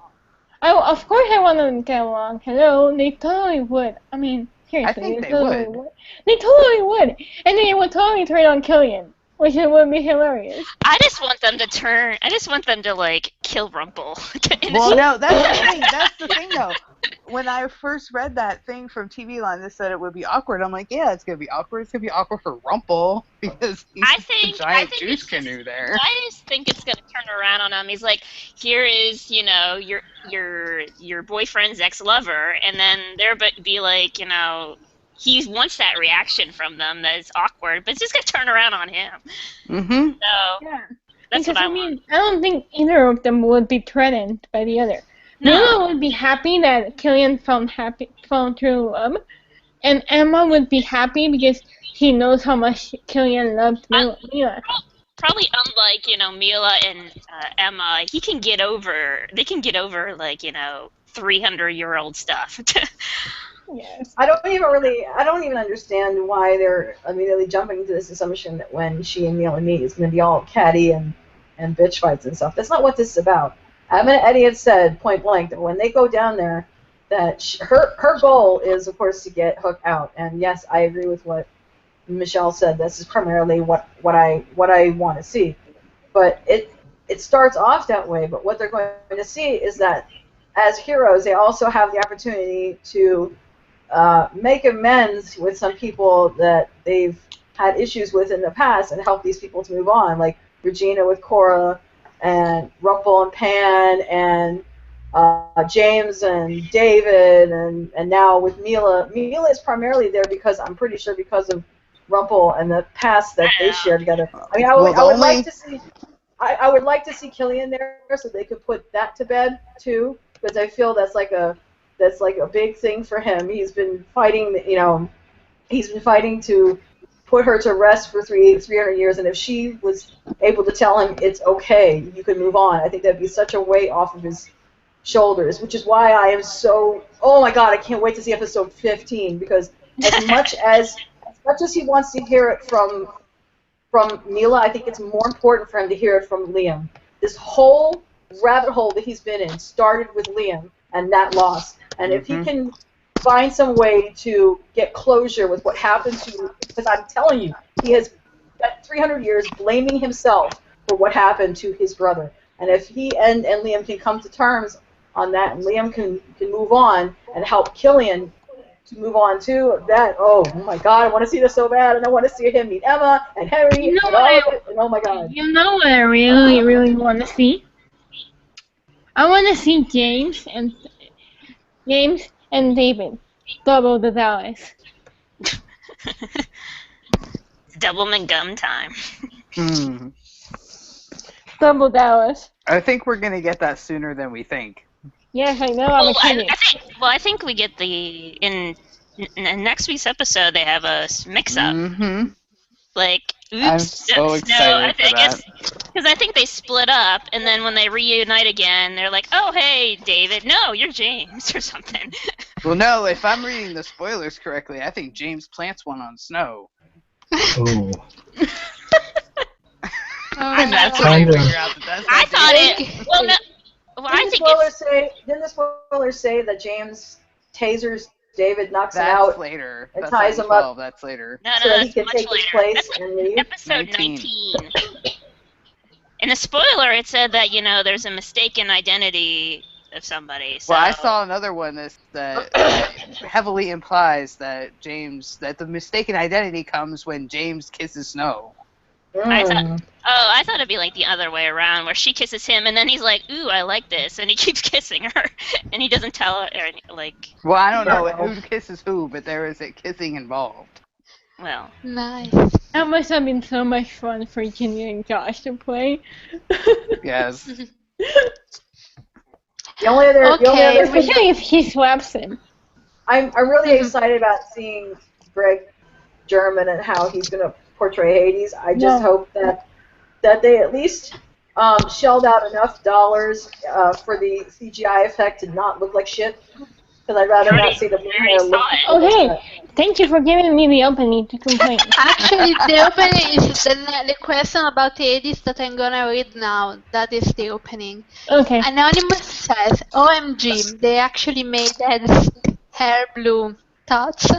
no! Of course I want them to get along. Hello, they totally would. I mean, seriously, think they they totally would. They totally would, and they would totally turn on Killian, which would be hilarious. I just want them to like kill Rumple. Well, no, that's the thing. That's the thing, though. When I first read that thing from TV Line that said it would be awkward, I'm like, yeah, it's gonna be awkward. It's gonna be awkward for Rumple because he's a giant juice canoe there. I just think it's gonna turn around on him. He's like, here is, your boyfriend's ex-lover, and then there be like, he wants that reaction from them that is awkward, but it's just gonna turn around on him. Mm-hmm. So Yeah, that's because what I want. I don't think either of them would be threatened by the other. No. Mila would be happy that Killian found true love, and Emma would be happy because he knows how much Killian loved Mila. probably unlike, Mila and Emma, he can get over. They can get over 300-year-old stuff. Yes. I don't even understand why they're immediately jumping to this assumption that when she and Neil meet, it's going to be all catty and bitch fights and stuff. That's not what this is about. Eddie had said point blank that when they go down there, that her goal is, of course, to get Hook out. And yes, I agree with what Michelle said. This is primarily what I want to see. But it starts off that way. But what they're going to see is that as heroes, they also have the opportunity to make amends with some people that they've had issues with in the past and help these people to move on, like Regina with Cora and Rumple and Pan and James and David and now with Mila. Mila is primarily there because I'm pretty sure because of Rumple and the past that they share together. I mean, I would like to see. I would like to see Killian there so they could put that to bed too, because I feel that's like a big thing for him. He's been fighting, he's been fighting to put her to rest for 300 years, and if she was able to tell him it's okay, you can move on, I think that'd be such a weight off of his shoulders, which is why I am so, oh my god, I can't wait to see episode 15, because as much as he wants to hear it from Mila, I think it's more important for him to hear it from Liam. This whole rabbit hole that he's been in started with Liam and that loss. And if he can find some way to get closure with what happened to, because I'm telling you, he has spent 300 years blaming himself for what happened to his brother. And if he and Liam can come to terms on that, and Liam can move on and help Killian to move on too, that, oh my god, I want to see this so bad, and I want to see him meet Emma and Harry and all of it, and oh my god. You know what I really, really want to see? I want to see James and David double the Dallas. It's Doublemint gum time. Double Dallas. I think we're gonna get that sooner than we think. Yes, I know. I'm a kid. I think we get in next week's episode. They have a mix-up. Like, oops, I'm so excited for that. Because I think they split up, and then when they reunite again, they're like, "Oh, hey, David, no, you're James," or something. Well, no, if I'm reading the spoilers correctly, I think James plants one on Snow. Ooh. And that's when they figure out that that's I not thought David. it. Well, no. Well, I think didn't the spoilers say that James tasers David, knocks him That's out, later. and That's ties not him up 12, that's later. No, so that he that's can much take later. his place That's and leave? episode 19. In the spoiler, it said that, there's a mistaken identity of somebody. So. Well, I saw another one that heavily implies that that the mistaken identity comes when James kisses Snow. I thought it'd be like the other way around, where she kisses him, and then he's like, "Ooh, I like this," and he keeps kissing her, and he doesn't tell her, Well, I don't know who kisses who, but there is a kissing involved. Well. Nice. That must have been so much fun for Ginny and Josh to play. Yes. The only other Especially if he slaps him. I'm really excited about seeing Greg German and how he's going to portray Hades. I just hope that they at least shelled out enough dollars for the CGI effect to not look like shit. Because I'd rather not see the blue hair look. Okay, thank you for giving me the opening to complain. Actually, the opening is the question about Hades that I'm gonna read now. That is the opening. Okay. Anonymous says, OMG, they actually made Ed's hair blue. Thoughts?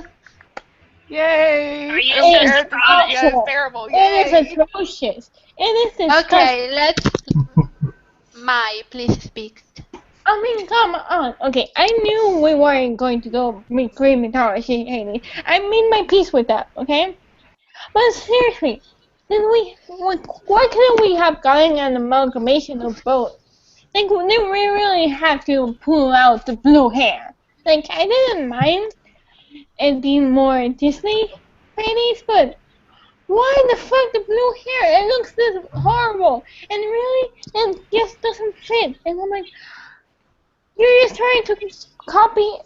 Yay! Are you It so is terrible. It is atrocious. It is disgusting. Okay, let's... Mai, please speak. I mean, come on. Okay, I knew we weren't going to go meet Pre-Midseason, Haley. I made my peace with that, okay? But seriously, why couldn't we have gotten an amalgamation of both? Like, we really have to pull out the blue hair. Like, I didn't mind it being more Disney ladies, but why the fuck the blue hair? It looks this horrible, and really, it just doesn't fit. And I'm like, you're just trying to copy.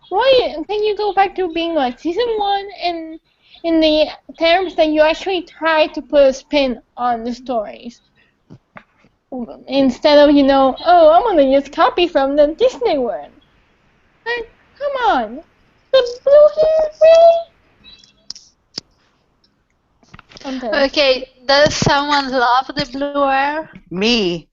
Why can you go back to being like season 1 and in the terms that you actually try to put a spin on the stories. Instead of, oh, I'm gonna just copy from the Disney World. Like, come on. The blue hair, really? Okay, does someone love the blue hair? Me.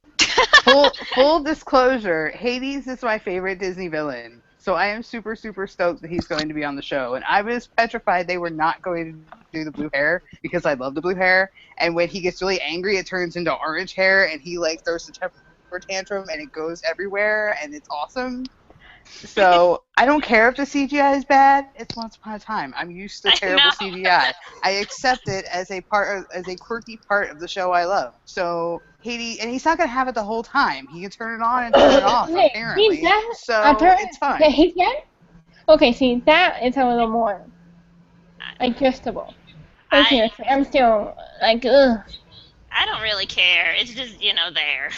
Full disclosure, Hades is my favorite Disney villain. So I am super, super stoked that he's going to be on the show. And I was petrified they were not going to do the blue hair because I love the blue hair. And when he gets really angry, it turns into orange hair and he like throws the temper tantrum and it goes everywhere and it's awesome. So I don't care if the CGI is bad. It's Once Upon a Time. I'm used to terrible CGI. I accept it as a quirky part of the show I love. So he's not gonna have it the whole time. He can turn it on and turn it off apparently. So it's fine. He's that? Okay, see, that is a little more adjustable. But seriously, I'm still like, ugh. I don't really care. It's just, there.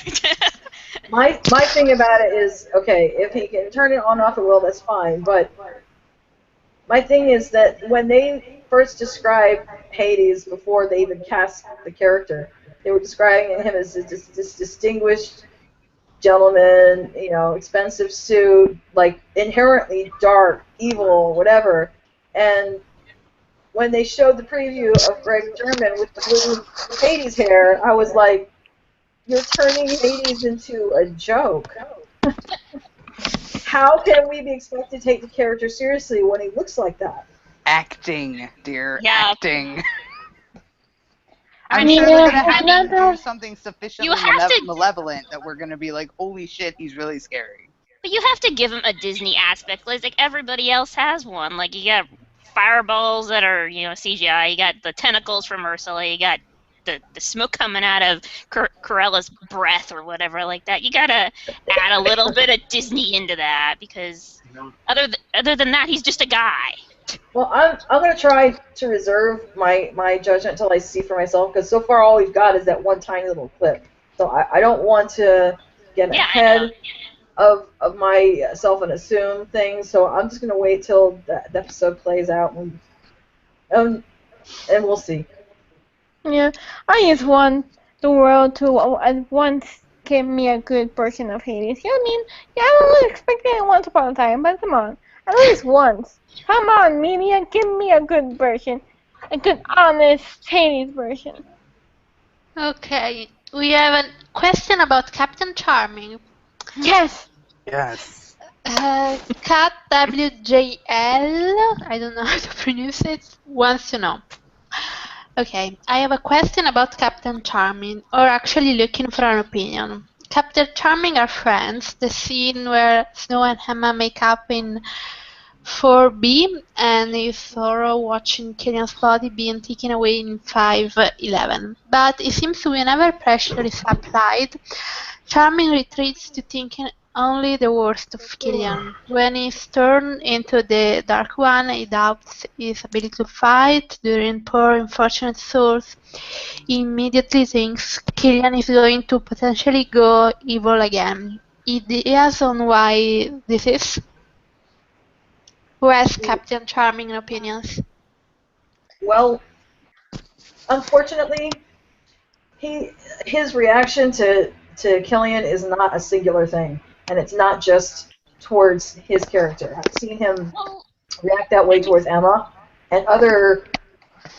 My thing about it is, okay, if he can turn it on and off at will, that's fine. But my thing is that when they first described Hades before they even cast the character, they were describing him as this distinguished gentleman, expensive suit, like inherently dark, evil, whatever. And when they showed the preview of Greg German with the blue Hades hair, I was like, you're turning Hades into a joke. How can we be expected to take the character seriously when he looks like that? Acting, dear, Yeah. acting. I'm sure they're going to have him do something sufficiently malevolent that we're going to be like, holy shit, he's really scary. But you have to give him a Disney aspect. Like everybody else has one. Like you got fireballs that are, CGI. You got the tentacles from Ursula. You got the smoke coming out of Corella's breath or whatever like that. You gotta add a little bit of Disney into that because other than that, he's just a guy. Well, I'm going to try to reserve my judgment until I see for myself, because so far all we've got is that one tiny little clip. So I don't want to get ahead of myself and assume things. So I'm just going to wait till the episode plays out, and we'll see. Yeah, I just want the world to at once give me a good version of Hades. I mean, yeah, I don't really expect it Once Upon a Time, but come on, at least once. Come on, media, give me a good version. A good, honest Hades version. Okay, we have a question about Captain Charming. Yes! Yes. Cat WJL, I don't know how to pronounce it, wants to know. Okay, I have a question about Captain Charming, or actually looking for an opinion. Captain Charming are friends. The scene where Snow and Emma make up in 4B and is Thorough watching Killian's body being taken away in 511. But it seems whenever pressure is applied, Charming retreats to thinking only the worst of Killian. When he's turned into the Dark One, he doubts his ability to fight. During poor unfortunate souls, he immediately thinks Killian is going to potentially go evil again. Ideas on why this is? Who has Captain Charming opinions? Well, unfortunately, his reaction to Killian is not a singular thing, and it's not just towards his character. I've seen him react that way towards Emma and other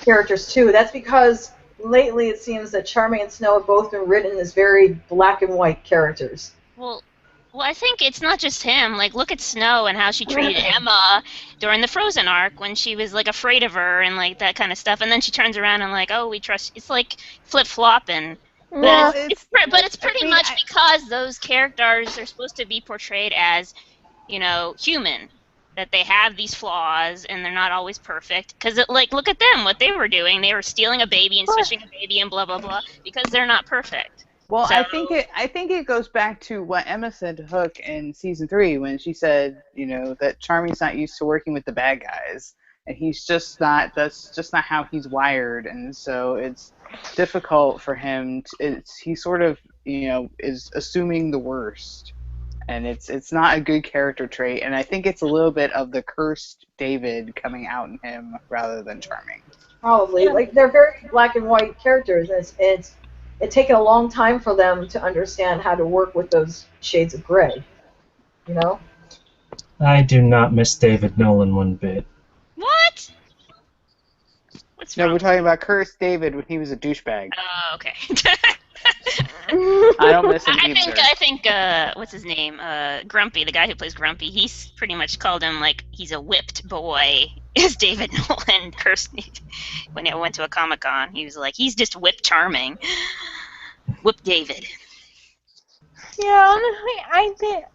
characters too. That's because lately it seems that Charming and Snow have both been written as very black and white characters. Well, I think it's not just him. Like, look at Snow and how she treated Emma during the Frozen arc when she was like afraid of her and like that kind of stuff, and then she turns around and like, oh, we trust. It's like flip flopping. Yeah. But it's pretty much because those characters are supposed to be portrayed as, human. That they have these flaws and they're not always perfect. Because, look at them, what they were doing. They were stealing a baby and switching a baby and blah, blah, blah, because they're not perfect. Well, so, I think it goes back to what Emma said to Hook in season 3 when she said, that Charming's not used to working with the bad guys. And he's just not, that's just not how he's wired. And so it's difficult for him. He sort of, is assuming the worst. and it's not a good character trait. And I think it's a little bit of the cursed David coming out in him rather than charming. Probably. Yeah. Like, they're very black and white characters, and it's taken a long time for them to understand how to work with those shades of gray. You know? I do not miss David Nolan one bit. What? What's No, wrong? we're talking about cursed David when he was a douchebag. Oh, okay. I don't miss him either. I think what's his name? Grumpy, the guy who plays Grumpy, he's pretty much called him like he's a whipped boy. Is David Nolan cursed me when I went to a Comic-Con? He was like, he's just whip charming. Whip David. Yeah, honestly,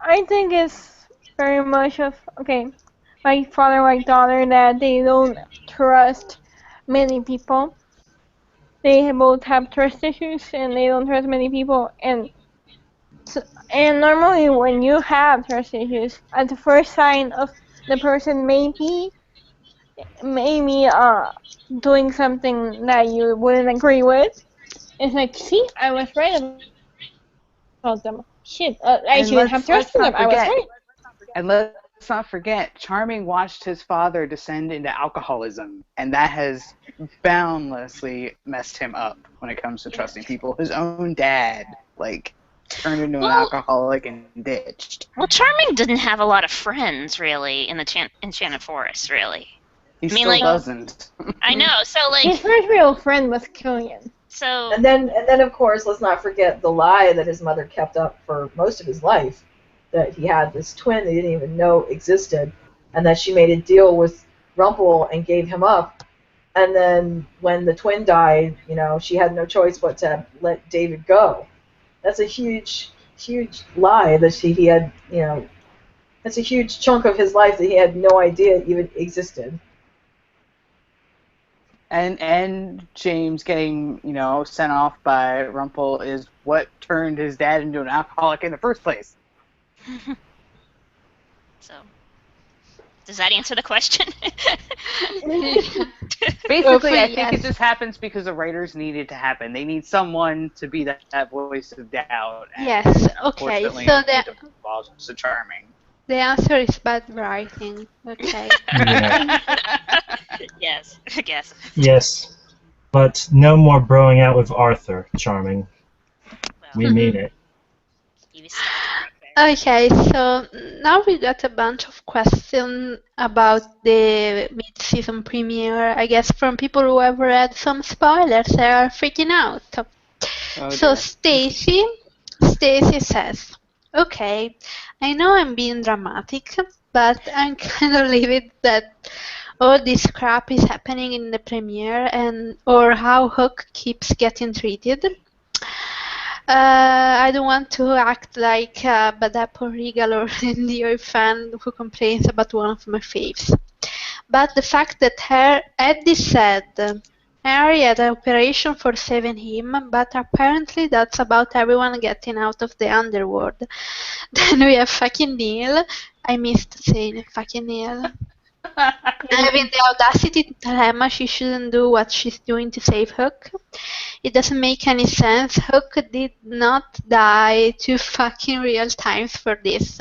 I think it's very much of like father, like daughter, that they don't trust many people. They both have trust issues, and they don't trust many people. And normally, when you have trust issues, at the first sign of the person maybe doing something that you wouldn't agree with, it's like, see, I was right about them. Shit, I And shouldn't have trusted them. I was right. And let's not forget, Charming watched his father descend into alcoholism, and that has boundlessly messed him up when it comes to trusting people. His own dad, turned into an alcoholic and ditched. Well, Charming didn't have a lot of friends, really, in the Enchanted Forest, really. He still doesn't. I know, so, his first real friend was Killian. So... And then, of course, let's not forget the lie that his mother kept up for most of his life, that he had this twin that he didn't even know existed, and that she made a deal with Rumple and gave him up. And then when the twin died, she had no choice but to let David go. That's a huge, huge lie that he had, that's a huge chunk of his life that he had no idea even existed. And James getting, sent off by Rumple is what turned his dad into an alcoholic in the first place. So, does that answer the question? Basically, I think it just happens because the writers need it to happen. They need someone to be that voice of doubt. And Yes, okay, so so Charming. The answer is bad writing. Okay. Yeah. Yes, I guess. Yes, but no more broing out with Arthur, Charming. We need it. Okay, so now we got a bunch of questions about the mid-season premiere. I guess from people who have read some spoilers, they are freaking out. So Stacy says, "Okay, I know I'm being dramatic, but I'm kind of livid that all this crap is happening in the premiere or how Hook keeps getting treated. I don't want to act like a Bad Apple Regal or NDO fan who complains about one of my faves. But the fact that Eddie said Harry had an operation for saving him, but apparently that's about everyone getting out of the Underworld. Then we have fucking Neil. I missed saying fucking Neil. Having the audacity to tell Emma she shouldn't do what she's doing to save Hook. It doesn't make any sense. Hook did not die 2 fucking real times for this.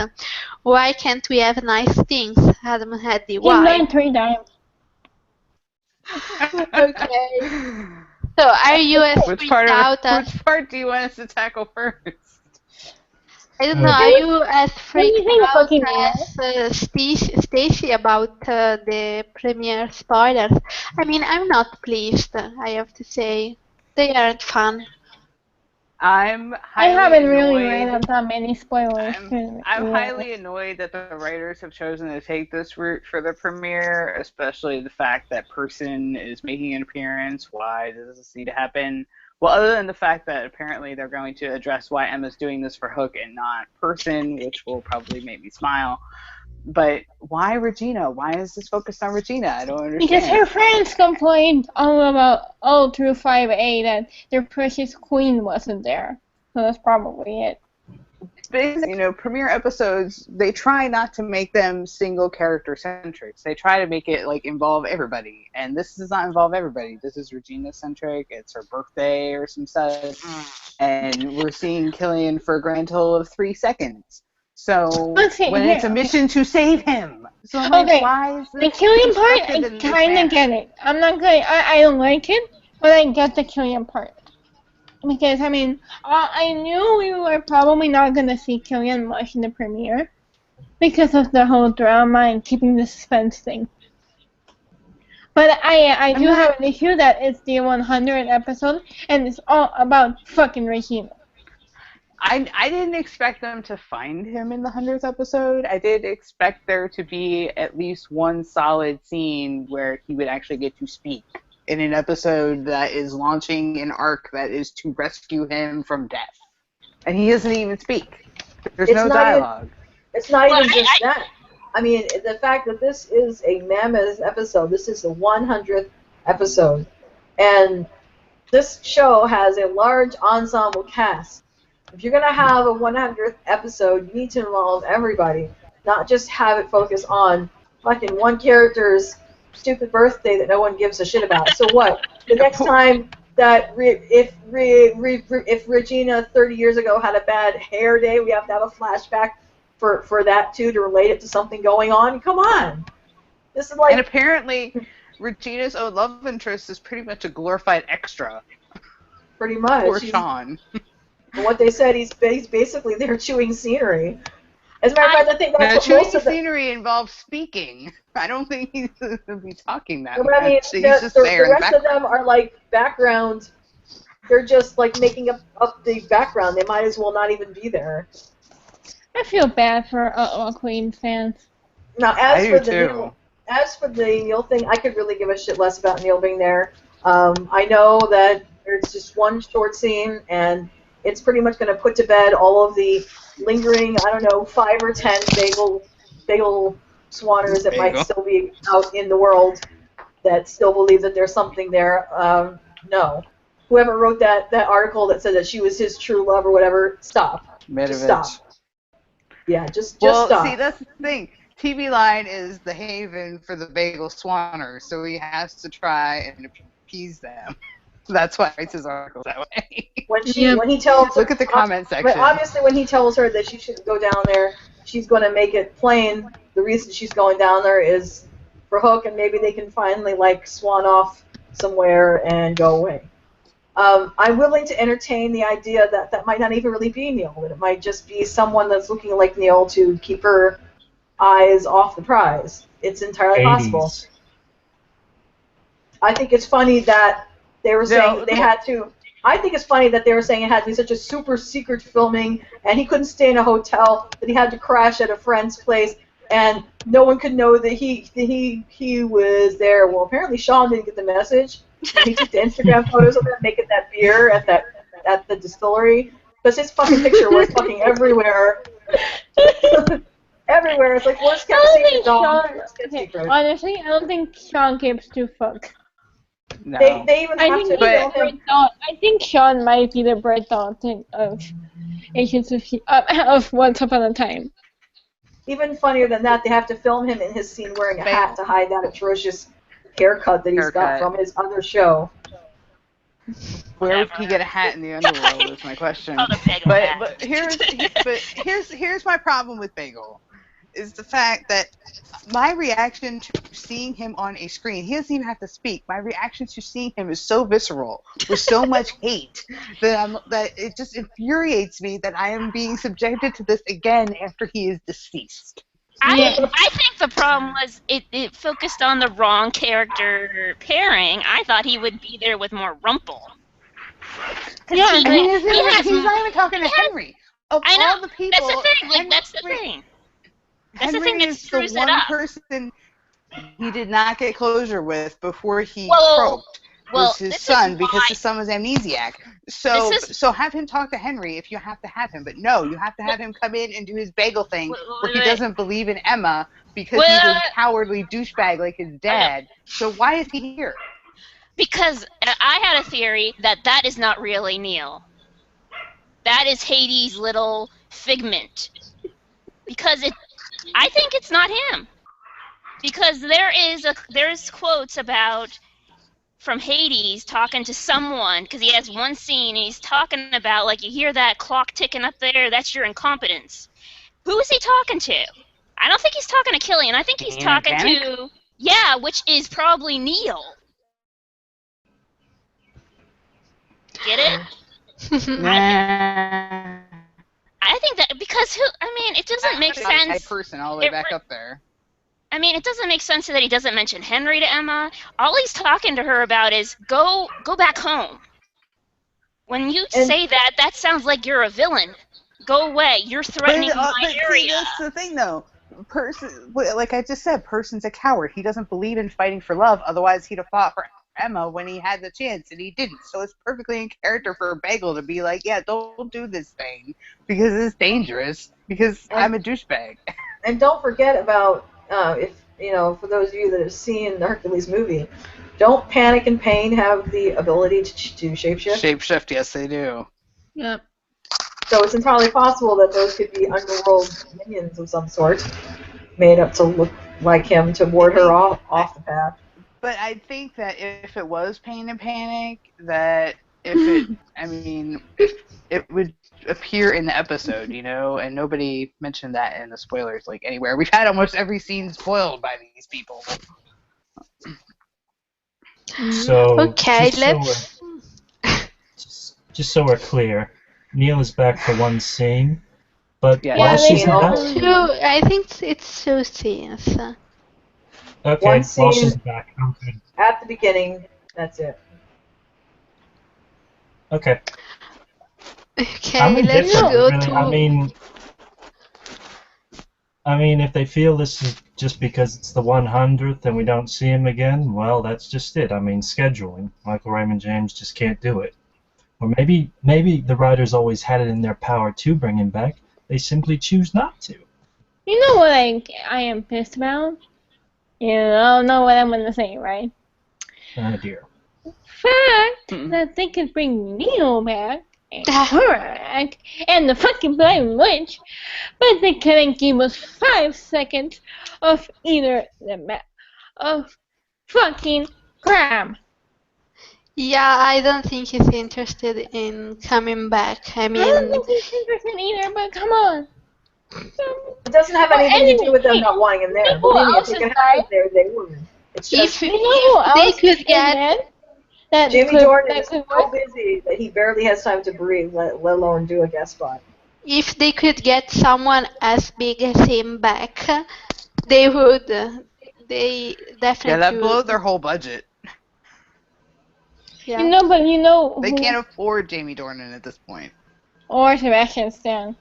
Why can't we have nice things? Adam and Eddie, why? He died 3 times. Okay. So are you as freaked out as... Which part do you want us to tackle first? I don't know, are you as freaked out fucking as Stacy about the premiere spoilers? I mean, I'm not pleased, I have to say. They aren't fun. I haven't really read that many spoilers. I'm highly annoyed that the writers have chosen to take this route for the premiere, especially the fact that Person is making an appearance. Why does this need to happen? Well, other than the fact that apparently they're going to address why Emma's doing this for Hook and not Person, which will probably make me smile. But why Regina? Why is this focused on Regina? I don't understand. Because her friends complained all through 5A that their precious queen wasn't there. So that's probably it. Premiere episodes, they try not to make them single character centric. They try to make it involve everybody, and this does not involve everybody. This is Regina centric. It's her birthday or some such. and we're seeing Killian for a grand total of 3 seconds. So Let's see, when here, it's a okay. mission to save him, so I'm like, Okay, why is the this Killian part, constructed I in this kind of manner? get it. I'm not gonna, I don't like it, but I get the Killian part. Because, I mean, I knew we were probably not gonna see Killian much in the premiere because of the whole drama and keeping the suspense thing. But I do have an issue that it's the 100th episode and it's all about fucking Regina. I didn't expect them to find him in the 100th episode. I did expect there to be at least one solid scene where he would actually get to speak in an episode that is launching an arc that is to rescue him from death. And he doesn't even speak. There's It's no not even- dialogue. It's not Well, even just that. I mean, the fact that this is a mammoth episode, this is the 100th episode, and this show has a large ensemble cast. If you're going to have a 100th episode, you need to involve everybody, not just have it focus on fucking one character's stupid birthday that no one gives a shit about. So what? The next time that if Regina 30 years ago had a bad hair day, we have to have a flashback for that too, to relate it to something going on. Come on. This is like... And apparently, Regina's own love interest is pretty much a glorified extra. Pretty much. Poor Sean. What they said, he's basically there chewing scenery. As a matter of fact, I think that's what chewing most of the scenery involves speaking. I don't think he's going to be talking that But much. I mean, He's just there the in rest of them are like background. They're just like making up the background. They might as well not even be there. I feel bad for Queen fans. Now, I do too. As for the Neil thing, I could really give a shit less about Neil being there. I know that there's just one short scene, and it's pretty much going to put to bed all of the lingering, 5 or 10 bagel swanners that might still be out in the world that still believe that there's something there. No. Whoever wrote that article that said that she was his true love or whatever, stop. Just stop. Yeah, just stop. See, that's the thing. TV Line is the haven for the bagel swanners, so he has to try and appease them. That's why it's his article that way. When he tells Look at the comment section. But obviously, when he tells her that she shouldn't go down there, she's going to make it plain. The reason she's going down there is for Hook, and maybe they can finally swan off somewhere and go away. I'm willing to entertain the idea that might not even really be Neil. That it might just be someone that's looking like Neil to keep her eyes off the prize. It's entirely 80s. possible. I think it's funny that they were saying they had to. I think it's funny that they were saying it had to be such a super secret filming, and he couldn't stay in a hotel, that he had to crash at a friend's place, and no one could know that he was there. Well, apparently Sean didn't get the message. He took the Instagram photos of him making that beer at the distillery, because his fucking picture was fucking everywhere. Everywhere. It's like, worst kept secret, dog. Worst kept secret. Honestly, I don't think Sean gives two fucks. No. They even have to film him. I think Sean might be the Brett Dalton of Agents of Once Upon a Time. Even funnier than that, they have to film him in his scene wearing a hat to hide that atrocious haircut that he's got from his other show. Where would he get a hat in the Underworld is my question. But here's my problem with Bagel, is the fact that my reaction to seeing him on a screen, he doesn't even have to speak. My reaction to seeing him is so visceral, with so much hate, that it just infuriates me that I am being subjected to this again after he is deceased. I think the problem was it focused on the wrong character pairing. I thought he would be there with more Rumple. Yeah, he's not even talking to Henry. Of all the people, that's the thing. That's the thing. That's Henry the thing that is the screws it one up. person he did not get closure with before he croaked. Was his son, because his son was amnesiac. So have him talk to Henry if you have to have him. But no, you have to have him come in and do his bagel thing where he doesn't believe in Emma because he's a cowardly douchebag like his dad. So why is he here? Because I had a theory that is not really Neil. That is Hades' little figment. Because I think it's not him. Because there is quotes about from Hades talking to someone, because he has one scene and he's talking about, like, you hear that clock ticking up there, that's your incompetence. Who is he talking to? I don't think he's talking to Killian. I think he's Pain and talking Panic? to, yeah, which is probably Neil. Get it? Nah. I think that because it doesn't make sense. Person all the way back up there. I mean, it doesn't make sense that he doesn't mention Henry to Emma. All he's talking to her about is go back home. When you say that, that sounds like you're a villain. Go away. You're threatening my area. See, that's the thing, though. Like I just said, person's a coward. He doesn't believe in fighting for love. Otherwise, he'd have fought for Emma when he had the chance, and he didn't. So it's perfectly in character for Bagel to be like, yeah, don't do this thing because it's dangerous. Because I'm a douchebag. And don't forget about for those of you that have seen the Hercules movie, don't Panic and Pain have the ability to shapeshift? Shapeshift, yes, they do. Yep. So it's entirely possible that those could be underworld minions of some sort, made up to look like him to ward her off the path. But I think that if it was Pain and Panic, that it would appear in the episode, and nobody mentioned that in the spoilers, like, anywhere. We've had almost every scene spoiled by these people. So, Okay, just so we're clear, Neil is back for one scene, but Yeah, while she's back... I think it's 2 scenes. Okay, One scene while she's back, I'm good. at the beginning, that's it. Okay. Okay, I'm let's indifferent, go really. to... I mean, if they feel this is just because it's the 100th and we don't see him again, well, that's just it. I mean, scheduling. Michael Raymond James just can't do it. Or maybe the writers always had it in their power to bring him back. They simply choose not to. You know what I am pissed about? You don't know what I'm gonna say, right? Oh dear. Fact that they could bring Neo back and her back and the fucking Blind Witch, but they couldn't give us 5 seconds of either of fucking Graham. Yeah, I don't think he's interested in coming back. I I don't mean, think he's interested either, but come on. It doesn't have anything to do with them not wanting him there. Who Believe me, if else they is could have died? him there, they would. It's just if You know who they else could is get... dead? That Jimmy could, Jordan that is could so work? busy that he barely has time to breathe, let alone do a guest spot. If they could get someone as big as him back, they would. They definitely Yeah, that blew would. their whole budget. Yeah. You know, but you know They who? can't afford Jamie Dornan at this point. Or Sebastian Stan.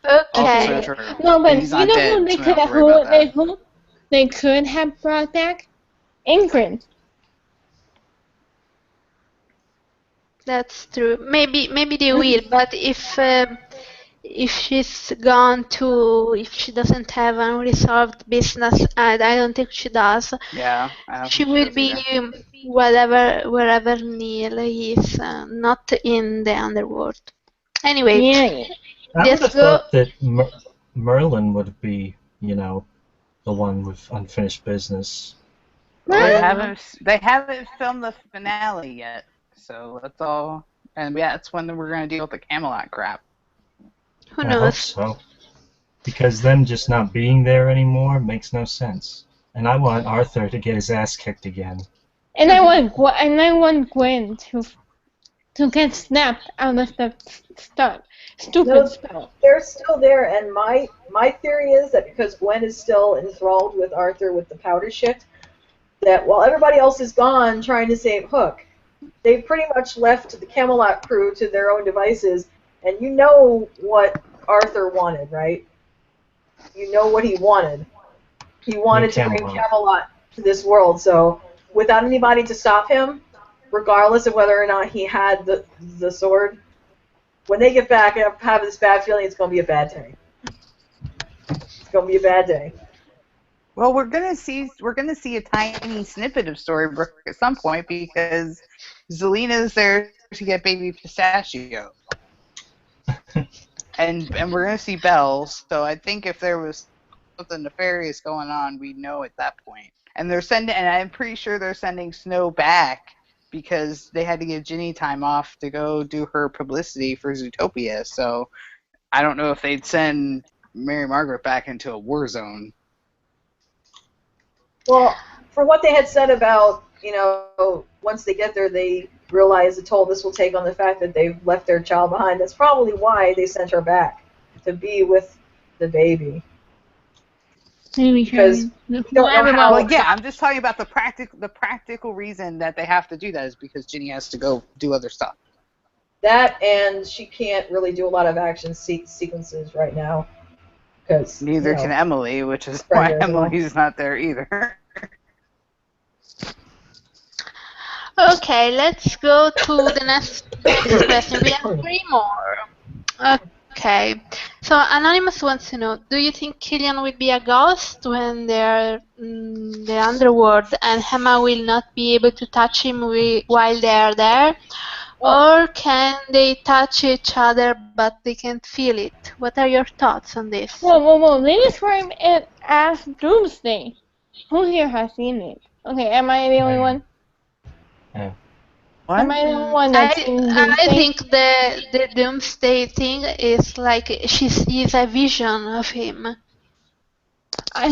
Okay. Also true. No, but He's you not know dead, who they so we could don't have have to worry about that. who they could have brought back? Ingrid. That's true. Maybe they will, but if she's gone to, if she doesn't have unresolved business, and I don't think she does, Yeah, I don't she think will does be either. wherever Neil is, not in the underworld. Anyway, Yeah. I would let's have go. thought that Merlin would be, the one with unfinished business. They haven't filmed the finale yet, so that's all. And yeah, that's when we're gonna deal with the Camelot crap. Who I hope knows? so. Because them just not being there anymore makes no sense. And I want Arthur to get his ass kicked again. And I want Gwen to get snapped out of the stupid No, spell. they're still there, and my theory is that because Gwen is still enthralled with Arthur with the powder shit, that while everybody else is gone trying to save Hook, they've pretty much left the Camelot crew to their own devices, and you know what Arthur wanted, right? You know what he wanted. He wanted to bring Camelot to this world, so without anybody to stop him, regardless of whether or not he had the sword, when they get back, I have this bad feeling it's going to be a bad day. It's going to be a bad day. Well, we're gonna see a tiny snippet of Storybrooke at some point because Zelina's there to get baby Pistachio, and we're gonna see Belle. So I think if there was something nefarious going on, we know at that point. And I'm pretty sure they're sending Snow back because they had to give Ginny time off to go do her publicity for Zootopia. So I don't know if they'd send Mary Margaret back into a war zone. Well, from what they had said about, once they get there, they realize the toll this will take on the fact that they've left their child behind. That's probably why they sent her back, to be with the baby. Maybe Because we don't know how. Well, yeah, I'm just talking about the practical reason that they have to do that is because Ginny has to go do other stuff. That, and she can't really do a lot of action sequences right now. Neither can Emily, which is why Emily's not there either. Okay, let's go to the next question. We have 3 more. Okay, so Anonymous wants to know, do you think Killian will be a ghost when they're in the Underworld and Emma will not be able to touch him while they're there? Or can they touch each other but they can't feel it? What are your thoughts on this? Whoa. They describe it as Doomsday. Who here has seen it? Okay, am I the only one? Yeah. What? Am I the only one that's seen Doomsday? I think the Doomsday thing is like she sees a vision of him.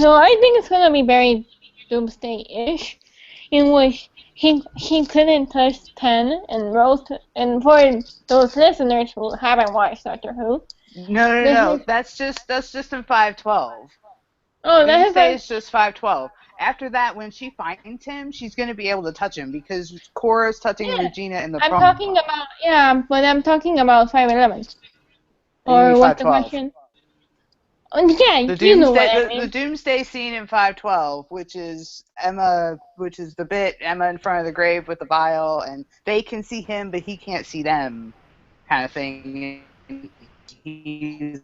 So I think it's gonna be very Doomsday-ish, in which he couldn't touch 10 and Rose. And for those listeners who haven't watched Doctor Who, No. That's just in 512. Oh, Doomsday is just 512. After that, when she finds him, she's going to be able to touch him because Cora's touching Regina in the promo. I'm talking about 511. Or what's the question? Yeah, you know what I mean. The Doomsday scene in 512, which is the bit Emma in front of the grave with the vial, and they can see him, but he can't see them, kind of thing. He's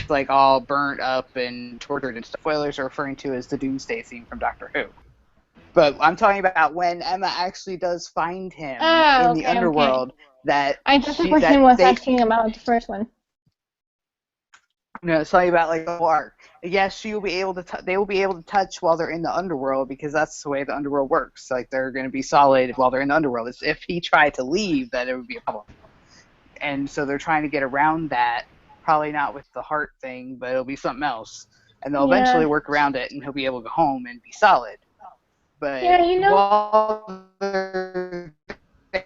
like all burnt up and tortured and stuff. Spoilers are referring to as the Doomsday scene from Doctor Who. But I'm talking about when Emma actually does find him in the Underworld. That I thought the question was asking about the first one. No, it's talking about like the arc. Yes, she will be able to. They will be able to touch while they're in the Underworld because that's the way the Underworld works. Like they're going to be solid while they're in the Underworld. It's if he tried to leave, that it would be a problem. And so they're trying to get around that. Probably not with the heart thing, but it'll be something else. And they'll eventually work around it, and he'll be able to go home and be solid. But while they're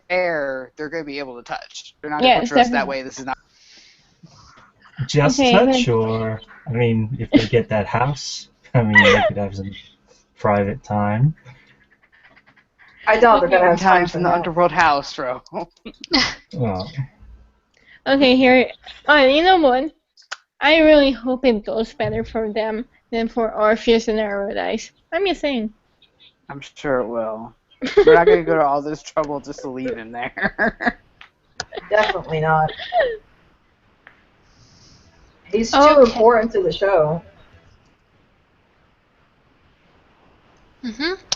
there, they're going to be able to touch. They're not going to torture us that way. This is not. Just touch, or I mean, if they get that house, I mean, they could have some private time. I doubt they're gonna have time in the Underworld house, bro. Well. Okay, here. You know what? I really hope it goes better for them than for Orpheus and Eurydice. I'm just saying. I'm sure it will. We're not going to go to all this trouble just to leave him there. Definitely not. He's too important to the show.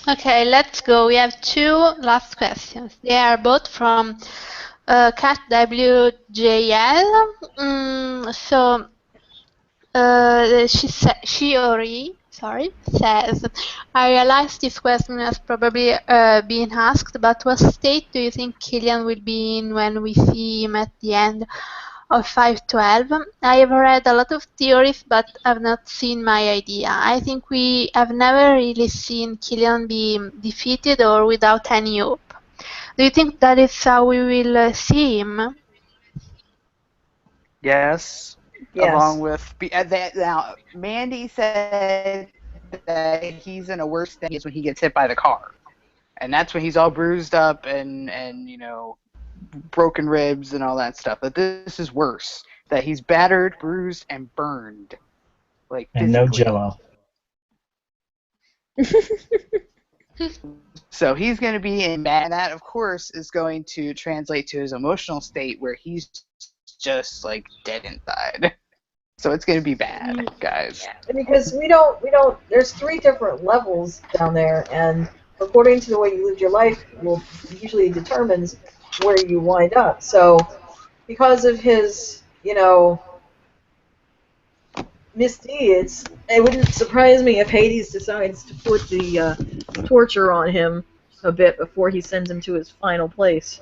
Okay, let's go. We have 2 last questions. They are both from Cat WJL. Says, I realize this question has probably been asked, but what state do you think Killian will be in when we see him at the end of 512? I have read a lot of theories, but I've not seen my idea. I think we have never really seen Killian be defeated or without any hope. Do you think that is how we will see him? Yes. Along with that. Now, Mandy said that he's in a worse state is when he gets hit by the car, and that's when he's all bruised up and broken ribs and all that stuff. But this is worse. That he's battered, bruised, and burned, like and physically. No Jello. So he's going to be in bad. And that, of course, is going to translate to his emotional state where he's just like dead inside. So it's going to be bad, guys. Because we don't. There's 3 different levels down there, and according to the way you lived your life, usually determines where you wind up. So, because of his, Misty, it wouldn't surprise me if Hades decides to put the torture on him a bit before he sends him to his final place.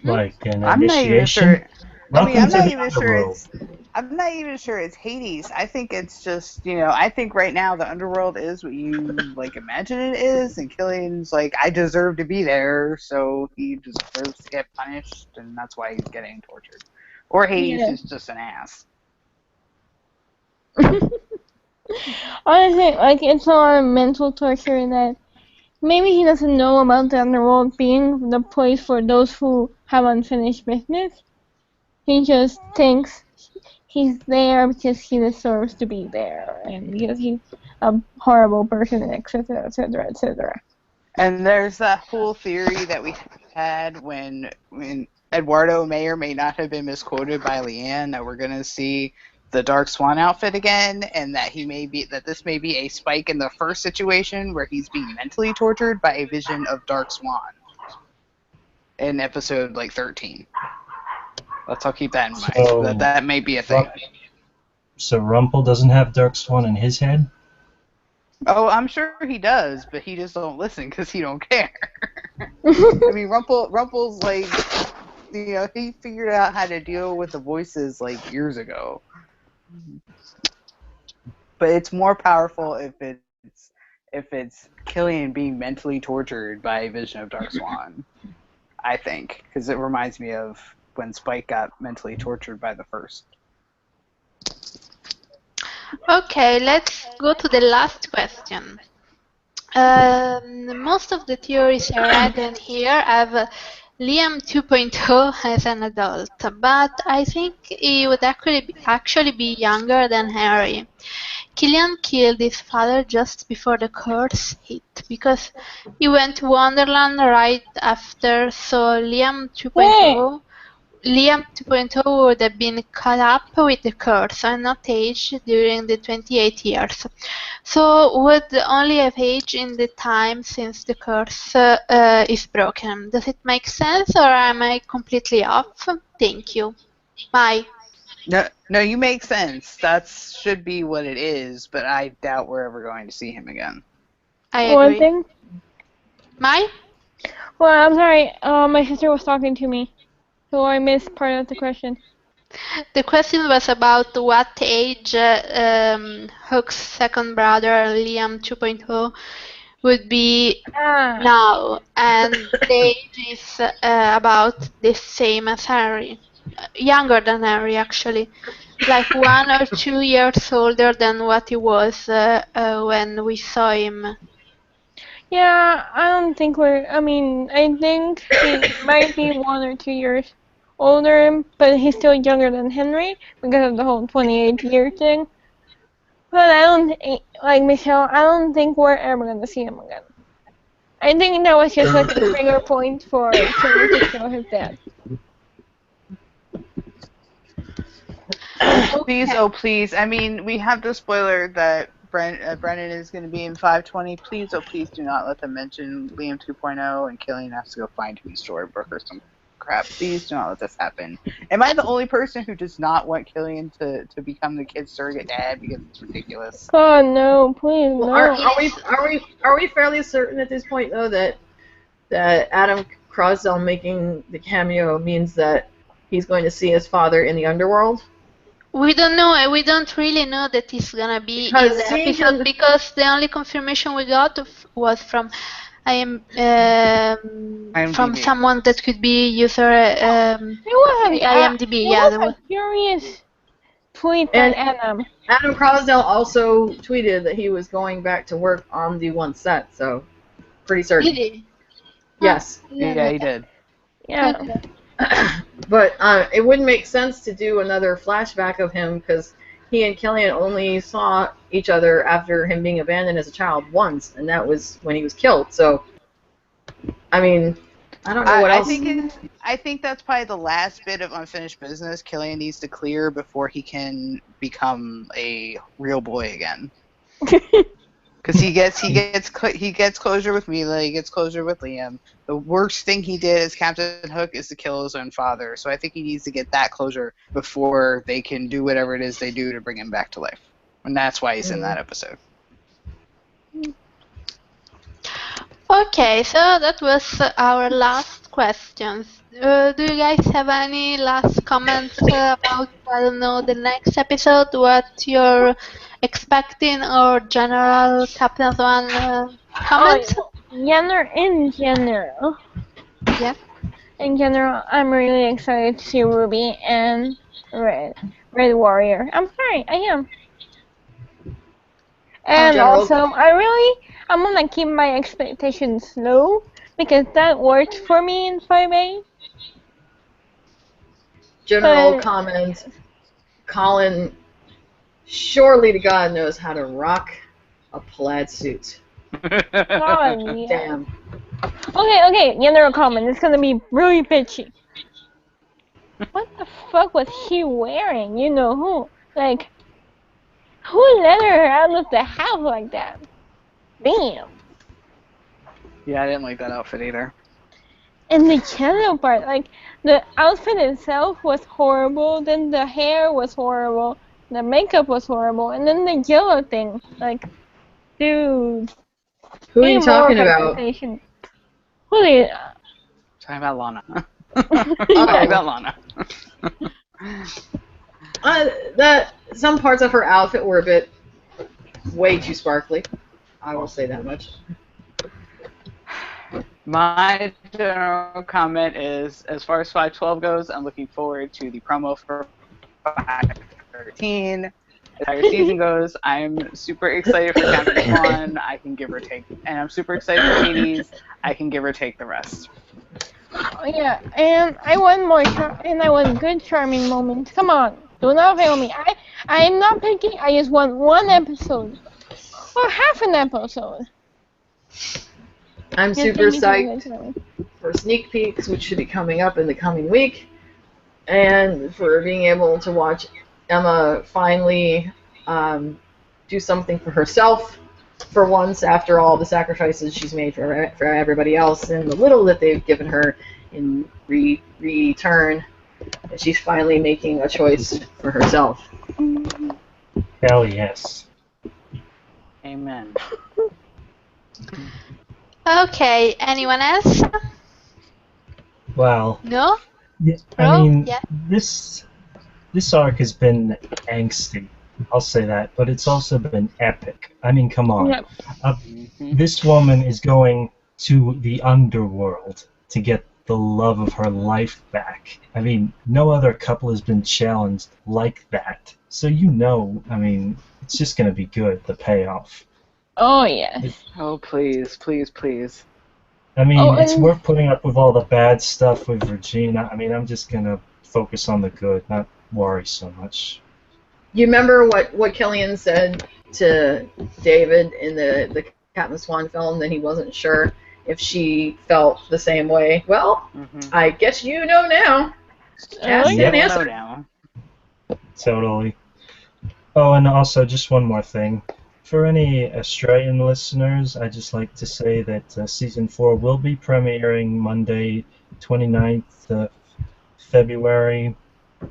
Like an I'm not even initiation. sure. Welcome I'm to not the even sure Underworld. I'm not even sure it's Hades. I think it's just, I think right now the Underworld is what you like imagine it is, and Killian's like, I deserve to be there, so he deserves to get punished, and that's why he's getting tortured. Or Hades Yeah. is just an ass. Honestly, like, it's a lot of mental torture that maybe he doesn't know about the Underworld being the place for those who have unfinished business. He just thinks he's there because he deserves to be there, and because he's a horrible person, etc., etc., etc. And there's that whole theory that we had when Eduardo may or may not have been misquoted by Leanne that we're gonna see the Dark Swan outfit again, and that this may be a spike in the first situation where he's being mentally tortured by a vision of Dark Swan in episode 13. I'll keep that in mind. So, That may be a thing. So Rumpel doesn't have Dark Swan in his head? Oh, I'm sure he does, but he just don't listen because he don't care. I mean, Rumpel's like, he figured out how to deal with the voices years ago. But it's more powerful if it's Killian being mentally tortured by a vision of Dark Swan. I think, because it reminds me of when Spike got mentally tortured by the first. Okay, let's go to the last question. Most of the theories I read in here have Liam 2.0 as an adult, but I think he would actually be younger than Harry. Killian killed his father just before the curse hit, because he went to Wonderland right after, so Liam 2.0 would have been caught up with the curse and not aged during the 28 years. So would only have aged in the time since the curse is broken. Does it make sense, or am I completely off? Thank you. Bye. No, you make sense. That should be what it is, but I doubt we're ever going to see him again. I One agree. thing. Bye. Well, I'm sorry. My sister was talking to me, so I missed part of the question. The question was about what age Hook's second brother, Liam 2.0, would be now, and the age is about the same as Harry. Younger than Harry, actually. Like 1 or 2 years older than what he was when we saw him. Yeah, I don't think I think he might be 1 or 2 years older, but he's still younger than Henry because of the whole 28-year thing. But I don't, like Michelle, I don't think we're ever gonna see him again. I think that was just like a trigger point for Killian to kill his dad. Please, oh please. I mean, we have the spoiler that Brennan is going to be in 520. Please, oh please do not let them mention Liam 2.0 and Killian has to go find him in Storybrooke or some crap. Please do not let this happen. Am I the only person who does not want Killian to become the kid's surrogate dad because it's ridiculous? God no, please Well, no. are we fairly certain at this point though that Adam Crosdell making the cameo means that he's going to see his father in the Underworld? We don't know. We don't really know that he's gonna be in Because the seeing episode him, because the only confirmation we got was from from IMDb. someone that could be user It was IMDb. it Yeah, was a curious tweet and by Adam. Adam Crosdell also tweeted that he was going back to work on the one set, so pretty certain. Really? Yes. Yeah, he did. Yeah. Okay. But it wouldn't make sense to do another flashback of him because he and Killian only saw each other after him being abandoned as a child once, and that was when he was killed. So, I mean, I don't know what else. I think that's probably the last bit of unfinished business Killian needs to clear before he can become a real boy again. Because he gets closure with Mila, he gets closure with Liam. The worst thing he did as Captain Hook is to kill his own father. So I think he needs to get that closure before they can do whatever it is they do to bring him back to life. And that's why he's in that episode. Okay, so that was our last questions. Do you guys have any last comments about, I don't know, the next episode? What you're expecting, or general Captain Swan comments? In general. Yeah. In general, I'm really excited to see Ruby and Red Warrior. I'm sorry, I am. And General- also, I'm gonna keep my expectations low because that worked for me in 5A. General But- comment. Colin surely to God knows how to rock a plaid suit. God, yeah. Damn. Okay, general comment. It's gonna be really bitchy. What the fuck was he wearing? You know who? Like, who let her out of the house like that? Damn. Yeah, I didn't like that outfit either. And the yellow part, like, the outfit itself was horrible, then the hair was horrible, the makeup was horrible, and then the yellow thing. Like, dude. Who are you talking about? Who are you? Talking about Lana. Oh. Talking about Lana. That some parts of her outfit were a bit way too sparkly. I will say that much. My general comment is, as far as 512 goes, I'm looking forward to the promo for 513. As entire season goes, I'm super excited for Captain Swan. I can give or take, and I'm super excited for Hades. I can give or take the rest. Oh, yeah, and I want I want good charming moments. Come on, do not fail me. I'm not picking. I just want one episode or half an episode. I'm Just super give me some psyched good charming. for sneak peeks, which should be coming up in the coming week, and for being able to watch Emma finally do something for herself for once after all the sacrifices she's made for everybody else and the little that they've given her in return. She's finally making a choice for herself. Hell yes. Amen. Okay, anyone else? Well, No? yeah, Bro? I mean, Yeah. this arc has been angsty. I'll say that, but it's also been epic. I mean, come on. Yep. This woman is going to the Underworld to get the love of her life back. I mean, no other couple has been challenged like that. So I mean, it's just going to be good, the payoff. Oh yeah. Oh, please, please, please. I mean, Oh, it's and- worth putting up with all the bad stuff with Regina. I mean, I'm just going to focus on the good, not worry so much. You remember what Killian said to David in the Captain Swan film, that he wasn't sure if she felt the same way? Well, I guess you know now. Ask yeah. and answer. Now. Totally. Oh, and also, just one more thing. For any Australian listeners, I'd just like to say that Season 4 will be premiering Monday, 29th of February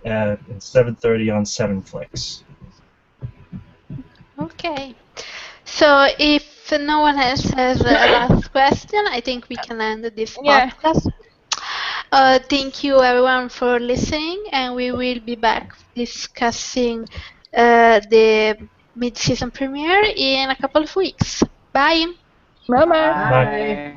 at 7:30 on 7flix. Okay. So if no one else has a last question, I think we can end this Yeah. podcast. Thank you everyone for listening, and we will be back discussing the mid-season premiere in a couple of weeks. Bye. Bye bye. Bye.